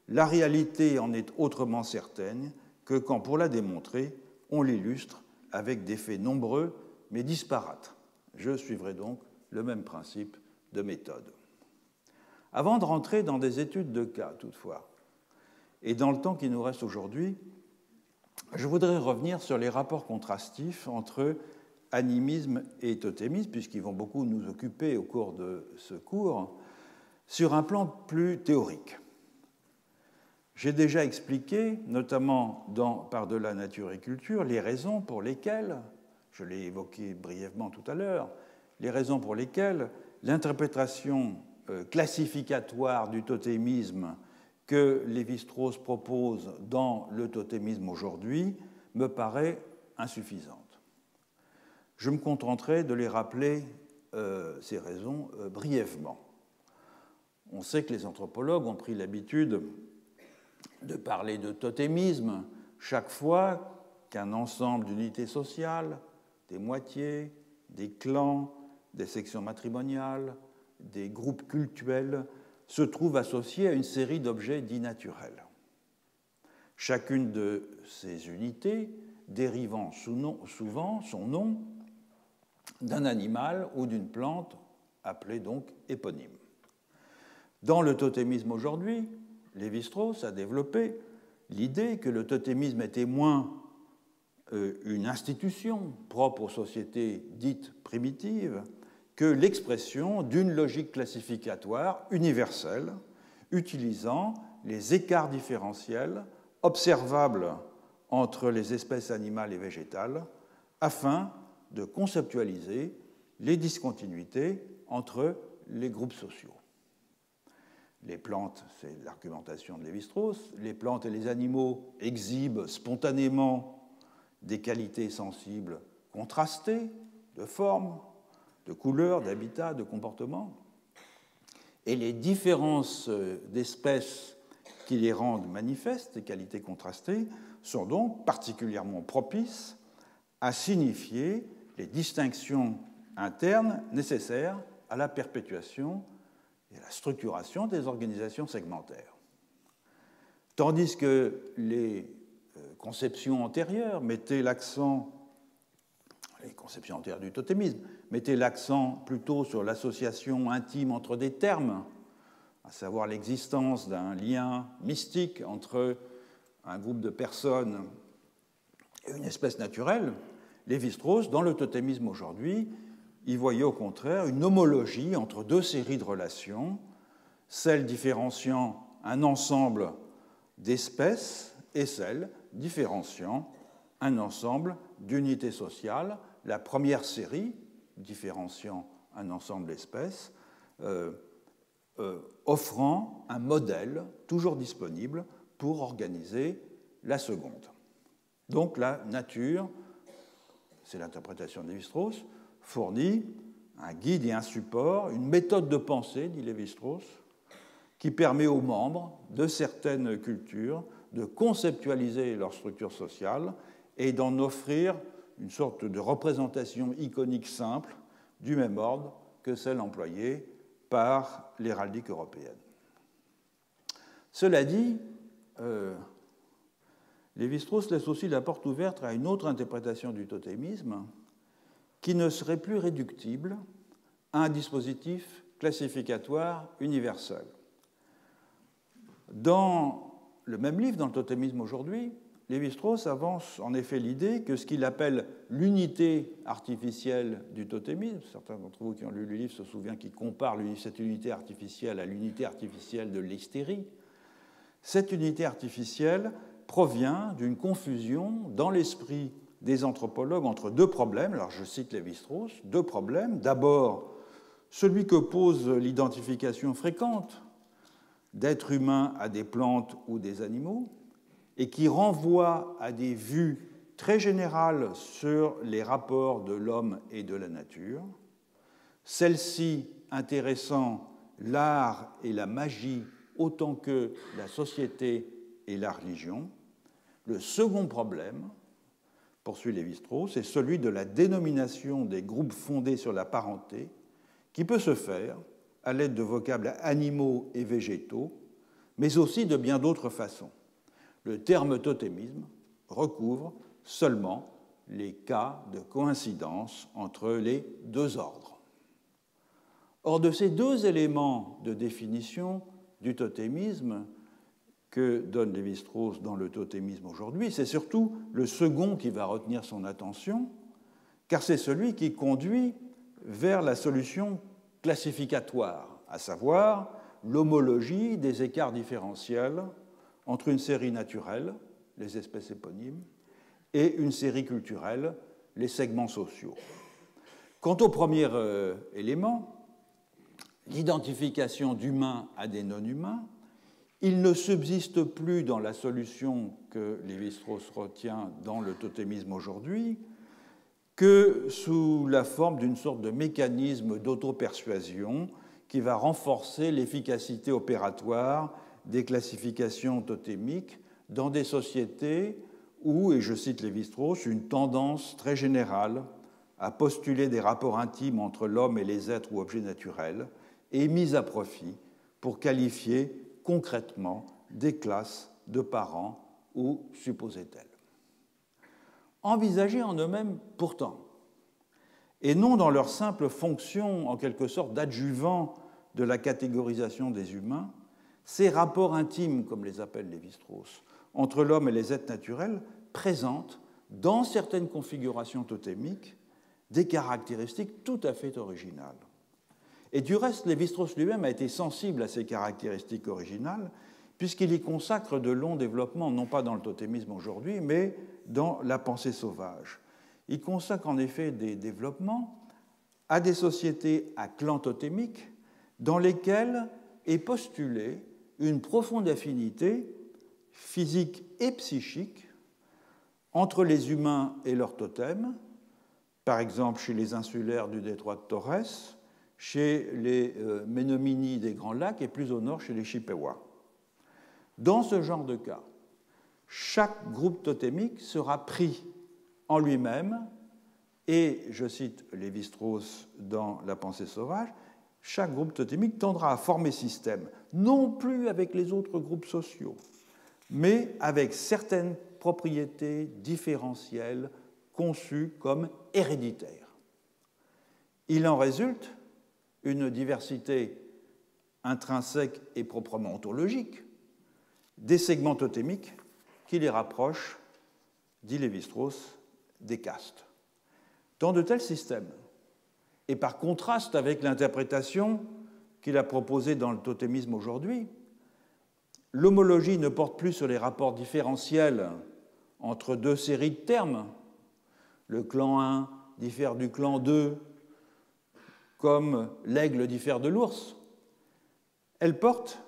la réalité en est autrement certaine que quand, pour la démontrer, on l'illustre avec des faits nombreux mais disparates. » Je suivrai donc le même principe de méthode. Avant de rentrer dans des études de cas, toutefois, et dans le temps qui nous reste aujourd'hui, je voudrais revenir sur les rapports contrastifs entre animisme et totémisme, puisqu'ils vont beaucoup nous occuper au cours de ce cours, sur un plan plus théorique. J'ai déjà expliqué, notamment dans Par-delà nature et culture, les raisons pour lesquelles, je l'ai évoqué brièvement tout à l'heure, les raisons pour lesquelles l'interprétation classificatoire du totémisme que Lévi-Strauss propose dans le totémisme aujourd'hui me paraît insuffisante. Je me contenterai de les rappeler, ces raisons, brièvement. On sait que les anthropologues ont pris l'habitude de parler de totémisme chaque fois qu'un ensemble d'unités sociales, des moitiés, des clans, des sections matrimoniales, des groupes cultuels se trouve associé à une série d'objets dits naturels. Chacune de ces unités dérivant souvent son nom d'un animal ou d'une plante appelée donc éponyme. Dans le totémisme aujourd'hui, Lévi-Strauss a développé l'idée que le totémisme était moins une institution propre aux sociétés dites primitives que l'expression d'une logique classificatoire universelle utilisant les écarts différentiels observables entre les espèces animales et végétales afin de conceptualiser les discontinuités entre les groupes sociaux. Les plantes, c'est l'argumentation de Lévi-Strauss, les plantes et les animaux exhibent spontanément des qualités sensibles contrastées de forme, de couleur, d'habitat, de comportement, et les différences d'espèces qui les rendent manifestes, des qualités contrastées, sont donc particulièrement propices à signifier les distinctions internes nécessaires à la perpétuation et à la structuration des organisations segmentaires. Tandis que les conceptions antérieures mettaient l'accent, les conceptions antérieures du totémisme, mettaient l'accent plutôt sur l'association intime entre des termes, à savoir l'existence d'un lien mystique entre un groupe de personnes et une espèce naturelle, Lévi-Strauss, dans le totémisme aujourd'hui, y voyait au contraire une homologie entre deux séries de relations, celle différenciant un ensemble d'espèces et celle différenciant un ensemble d'unités sociales. La première série, différenciant un ensemble d'espèces, offrant un modèle toujours disponible pour organiser la seconde. Donc la nature, c'est l'interprétation de Lévi-Strauss, fournit un guide et un support, une méthode de pensée, dit Lévi-Strauss, qui permet aux membres de certaines cultures de conceptualiser leur structure sociale et d'en offrir une sorte de représentation iconique simple du même ordre que celle employée par l'héraldique européenne. Cela dit, Lévi-Strauss laisse aussi la porte ouverte à une autre interprétation du totémisme qui ne serait plus réductible à un dispositif classificatoire universel. Dans le même livre, dans le totémisme aujourd'hui, Lévi-Strauss avance en effet l'idée que ce qu'il appelle l'unité artificielle du totémisme, certains d'entre vous qui ont lu le livre se souviennent qu'il compare cette unité artificielle à l'unité artificielle de l'hystérie. Cette unité artificielle provient d'une confusion dans l'esprit des anthropologues entre deux problèmes. Alors je cite Lévi-Strauss, deux problèmes. D'abord, celui que pose l'identification fréquente d'êtres humains à des plantes ou des animaux, et qui renvoie à des vues très générales sur les rapports de l'homme et de la nature, celles-ci intéressant l'art et la magie autant que la société et la religion. Le second problème, poursuit Lévi-Strauss, est celui de la dénomination des groupes fondés sur la parenté, qui peut se faire à l'aide de vocables animaux et végétaux, mais aussi de bien d'autres façons. Le terme totémisme recouvre seulement les cas de coïncidence entre les deux ordres. Or, de ces deux éléments de définition du totémisme que donne Lévi-Strauss dans le totémisme aujourd'hui, c'est surtout le second qui va retenir son attention, car c'est celui qui conduit vers la solution classificatoire, à savoir l'homologie des écarts différentiels entre une série naturelle, les espèces éponymes, et une série culturelle, les segments sociaux. Quant au premier élément, l'identification d'humains à des non-humains, il ne subsiste plus dans la solution que Lévi-Strauss retient dans le totémisme aujourd'hui que sous la forme d'une sorte de mécanisme d'auto-persuasion qui va renforcer l'efficacité opératoire des classifications totémiques dans des sociétés où, et je cite Lévi-Strauss, une tendance très générale à postuler des rapports intimes entre l'homme et les êtres ou objets naturels est mise à profit pour qualifier concrètement des classes de parents ou supposées-elles. Envisagés en eux-mêmes pourtant, et non dans leur simple fonction en quelque sorte d'adjuvant de la catégorisation des humains, ces rapports intimes, comme les appelle Lévi-Strauss, entre l'homme et les êtres naturels présentent, dans certaines configurations totémiques, des caractéristiques tout à fait originales. Et du reste, Lévi-Strauss lui-même a été sensible à ces caractéristiques originales, puisqu'il y consacre de longs développements, non pas dans le totémisme aujourd'hui, mais dans la pensée sauvage. Il consacre en effet des développements à des sociétés à clans totémiques dans lesquelles est postulée une profonde affinité physique et psychique entre les humains et leurs totems, par exemple chez les insulaires du détroit de Torres, chez les Ménomini des Grands Lacs et plus au nord chez les Chippewas. Dans ce genre de cas, chaque groupe totémique sera pris en lui-même et, je cite Lévi-Strauss dans La pensée sauvage, chaque groupe totémique tendra à former système, non plus avec les autres groupes sociaux, mais avec certaines propriétés différentielles conçues comme héréditaires. Il en résulte une diversité intrinsèque et proprement ontologique des segments totémiques qui les rapprochent, dit Lévi-Strauss, des castes. Dans de tels systèmes, et par contraste avec l'interprétation qu'il a proposée dans le totémisme aujourd'hui, l'homologie ne porte plus sur les rapports différentiels entre deux séries de termes. Le clan 1 diffère du clan 2, comme l'aigle diffère de l'ours. Elle porte,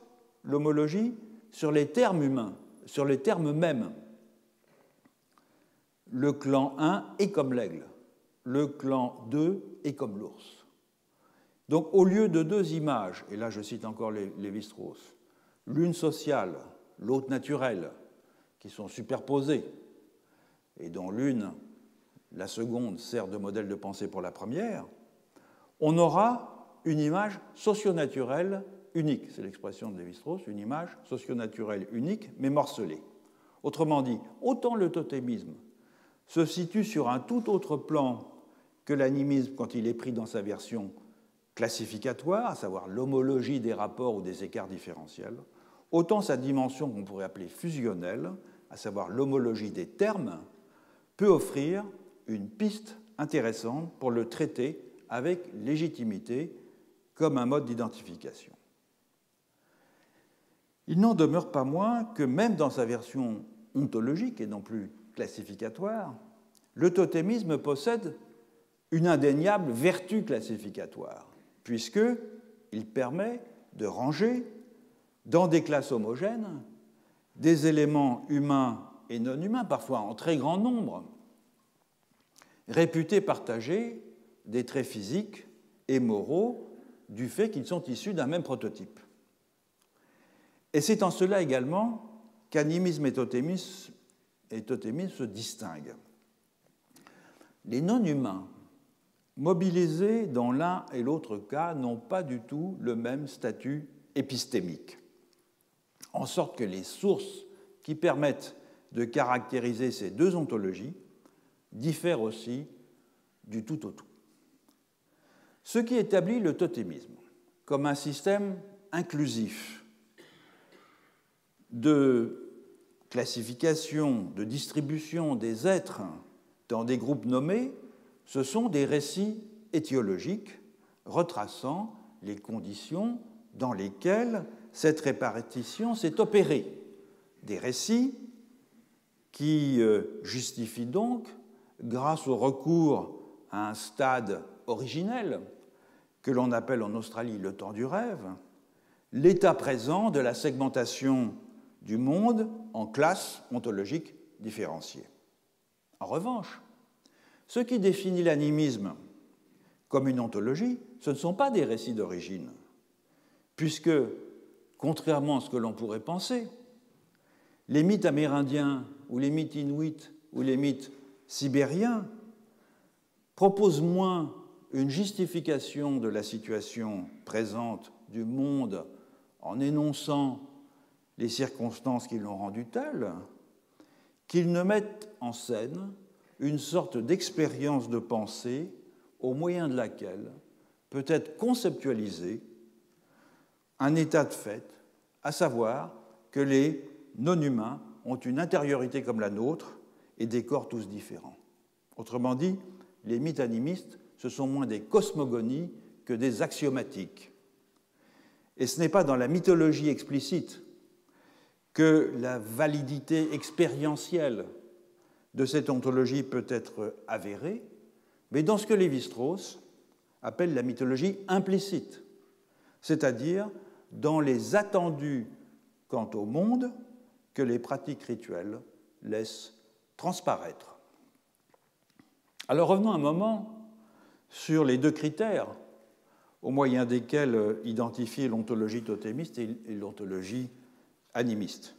l'homologie, sur les termes humains, sur les termes mêmes. Le clan 1 est comme l'aigle, le clan 2 est comme l'ours. Donc, au lieu de deux images, et là je cite encore Lévi-Strauss, l'une sociale, l'autre naturelle, qui sont superposées, et dont l'une, la seconde, sert de modèle de pensée pour la première, on aura une image socio-naturelle unique, c'est l'expression de Lévi-Strauss, une image socio-naturelle unique, mais morcelée. Autrement dit, autant le totémisme se situe sur un tout autre plan que l'animisme quand il est pris dans sa version classificatoire, à savoir l'homologie des rapports ou des écarts différentiels, autant sa dimension qu'on pourrait appeler fusionnelle, à savoir l'homologie des termes, peut offrir une piste intéressante pour le traiter avec légitimité comme un mode d'identification. Il n'en demeure pas moins que même dans sa version ontologique et non plus classificatoire, le totémisme possède une indéniable vertu classificatoire, puisqu'il permet de ranger dans des classes homogènes des éléments humains et non humains, parfois en très grand nombre, réputés partager des traits physiques et moraux du fait qu'ils sont issus d'un même prototype. Et c'est en cela également qu'animisme et totémisme se distinguent. Les non-humains, mobilisés dans l'un et l'autre cas, n'ont pas du tout le même statut épistémique, en sorte que les sources qui permettent de caractériser ces deux ontologies diffère aussi du tout au tout. Ce qui établit le totémisme comme un système inclusif de classification, de distribution des êtres dans des groupes nommés, ce sont des récits étiologiques retraçant les conditions dans lesquelles cette répartition s'est opérée. Des récits qui justifient donc, grâce au recours à un stade originel, que l'on appelle en Australie le temps du rêve, l'état présent de la segmentation du monde en classes ontologiques différenciées. En revanche, ce qui définit l'animisme comme une ontologie, ce ne sont pas des récits d'origine, puisque, contrairement à ce que l'on pourrait penser, les mythes amérindiens ou les mythes inuits ou les mythes sibériens proposent moins une justification de la situation présente du monde en énonçant les circonstances qui l'ont rendu telle, qu'ils ne mettent en scène une sorte d'expérience de pensée au moyen de laquelle peut être conceptualisé un état de fait, à savoir que les non-humains ont une intériorité comme la nôtre et des corps tous différents. Autrement dit, les mythes animistes, ce sont moins des cosmogonies que des axiomatiques. Et ce n'est pas dans la mythologie explicite que la validité expérientielle de cette ontologie peut être avérée, mais dans ce que Lévi-Strauss appelle la mythologie implicite, c'est-à-dire dans les attendus quant au monde que les pratiques rituelles laissent transparaître. Alors revenons un moment sur les deux critères au moyen desquels identifier l'ontologie totémiste et l'ontologie animiste.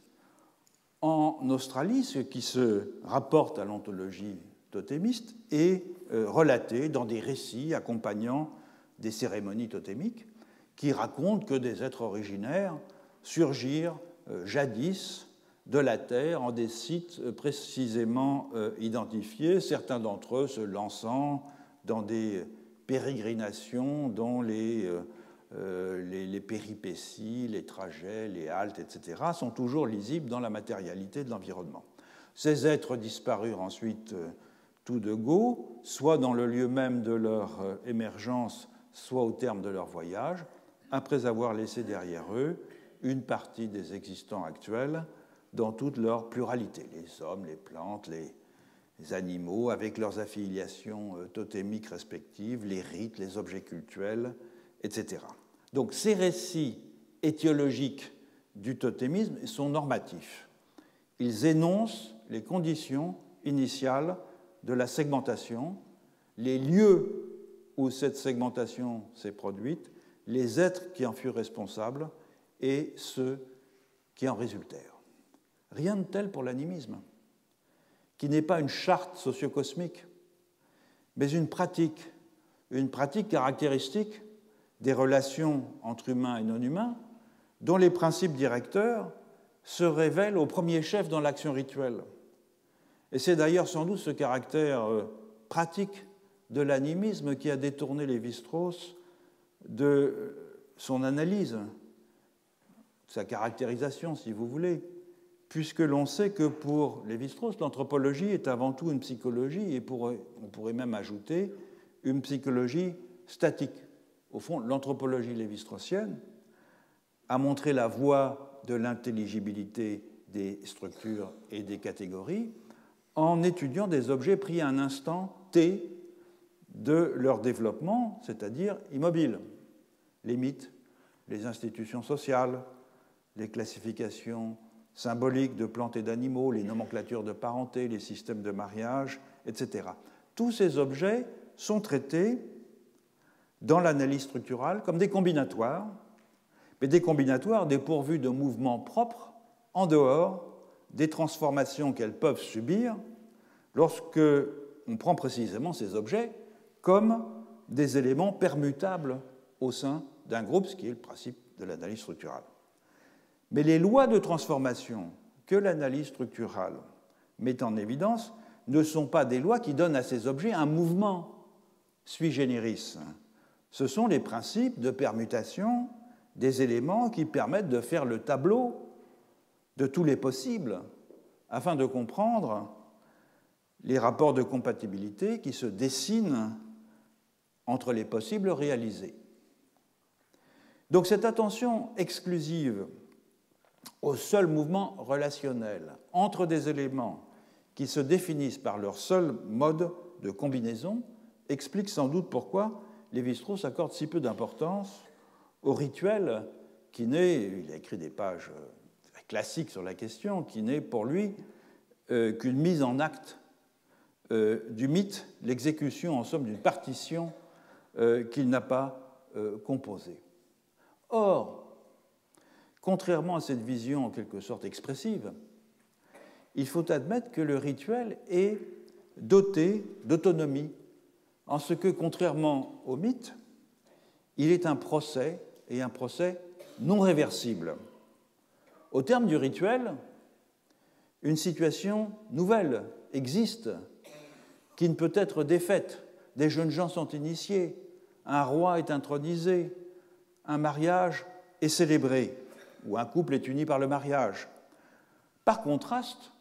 En Australie, ce qui se rapporte à l'ontologie totémiste est relaté dans des récits accompagnant des cérémonies totémiques qui racontent que des êtres originaires surgirent jadis de la Terre en des sites précisément identifiés, certains d'entre eux se lançant dans des pérégrinations dont les péripéties, les trajets, les haltes, etc., sont toujours lisibles dans la matérialité de l'environnement. Ces êtres disparurent ensuite tout de go, soit dans le lieu même de leur émergence, soit au terme de leur voyage, après avoir laissé derrière eux une partie des existants actuels dans toute leur pluralité, les hommes, les plantes, les animaux, avec leurs affiliations totémiques respectives, les rites, les objets cultuels, etc. Donc ces récits étiologiques du totémisme sont normatifs. Ils énoncent les conditions initiales de la segmentation, les lieux où cette segmentation s'est produite, les êtres qui en furent responsables et ceux qui en résultèrent. Rien de tel pour l'animisme, qui n'est pas une charte sociocosmique, mais une pratique caractéristique des relations entre humains et non-humains, dont les principes directeurs se révèlent au premier chef dans l'action rituelle. Et c'est d'ailleurs sans doute ce caractère pratique de l'animisme qui a détourné Lévi-Strauss de son analyse, sa caractérisation, si vous voulez, puisque l'on sait que pour Lévi-Strauss, l'anthropologie est avant tout une psychologie, et on pourrait même ajouter une psychologie statique. Au fond, l'anthropologie lévi-straussienne a montré la voie de l'intelligibilité des structures et des catégories en étudiant des objets pris à un instant T de leur développement, c'est-à-dire immobiles. Les mythes, les institutions sociales, les classifications symboliques de plantes et d'animaux, les nomenclatures de parenté, les systèmes de mariage, etc. Tous ces objets sont traités dans l'analyse structurale comme des combinatoires, mais des combinatoires dépourvus de mouvements propres en dehors des transformations qu'elles peuvent subir lorsque on prend précisément ces objets comme des éléments permutables au sein d'un groupe, ce qui est le principe de l'analyse structurale. Mais les lois de transformation que l'analyse structurale met en évidence ne sont pas des lois qui donnent à ces objets un mouvement sui generis. Ce sont les principes de permutation des éléments qui permettent de faire le tableau de tous les possibles afin de comprendre les rapports de compatibilité qui se dessinent entre les possibles réalisés. Donc cette attention exclusive au seul mouvement relationnel entre des éléments qui se définissent par leur seul mode de combinaison explique sans doute pourquoi Lévi-Strauss accorde si peu d'importance au rituel qui n'est, il a écrit des pages classiques sur la question, qui n'est pour lui qu'une mise en acte du mythe, l'exécution en somme d'une partition qu'il n'a pas composée. Or, contrairement à cette vision en quelque sorte expressive, il faut admettre que le rituel est doté d'autonomie, en ce que, contrairement au mythe, il est un procès, et un procès non réversible. Au terme du rituel, une situation nouvelle existe qui ne peut être défaite. Des jeunes gens sont initiés, un roi est intronisé, un mariage est célébré, ou un couple est uni par le mariage. Par contraste,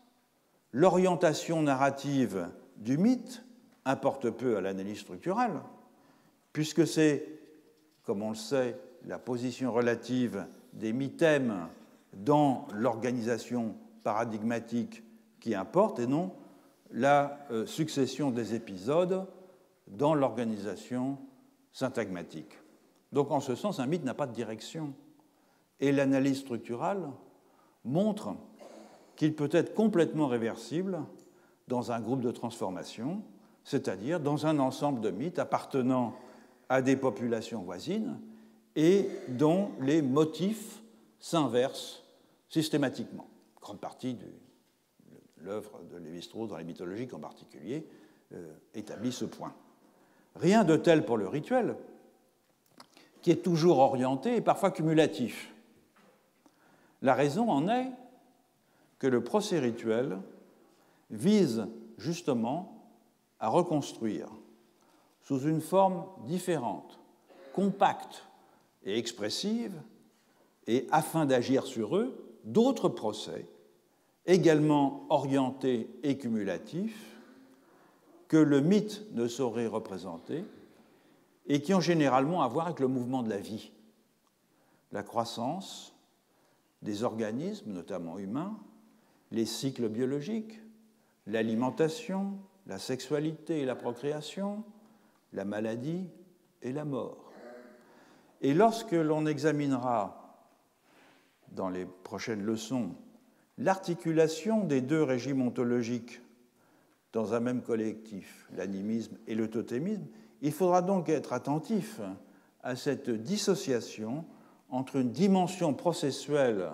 l'orientation narrative du mythe importe peu à l'analyse structurale, puisque c'est, comme on le sait, la position relative des mythèmes dans l'organisation paradigmatique qui importe, et non la succession des épisodes dans l'organisation syntagmatique. Donc, en ce sens, un mythe n'a pas de direction. Et l'analyse structurale montre qu'il peut être complètement réversible dans un groupe de transformation, c'est-à-dire dans un ensemble de mythes appartenant à des populations voisines et dont les motifs s'inversent systématiquement. Une grande partie de l'œuvre de Lévi-Strauss, dans les mythologiques en particulier, établit ce point. Rien de tel pour le rituel, qui est toujours orienté et parfois cumulatif. La raison en est que le procès rituel vise justement à reconstruire sous une forme différente, compacte et expressive, et afin d'agir sur eux, d'autres procès également orientés et cumulatifs que le mythe ne saurait représenter et qui ont généralement à voir avec le mouvement de la vie, la croissance des organismes, notamment humains, les cycles biologiques, l'alimentation, la sexualité et la procréation, la maladie et la mort. Et lorsque l'on examinera, dans les prochaines leçons, l'articulation des deux régimes ontologiques dans un même collectif, l'animisme et le totémisme, il faudra donc être attentif à cette dissociation entre une dimension processuelle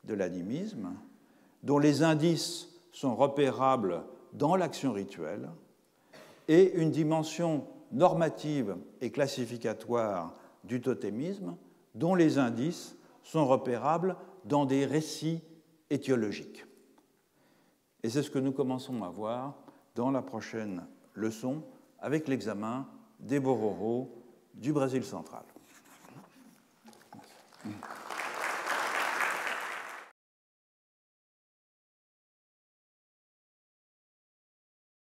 de l'animisme, dont les indices sont repérables dans l'action rituelle, et une dimension normative et classificatoire du totémisme, dont les indices sont repérables dans des récits étiologiques. Et c'est ce que nous commençons à voir dans la prochaine leçon avec l'examen des Bororo du Brésil central. Merci.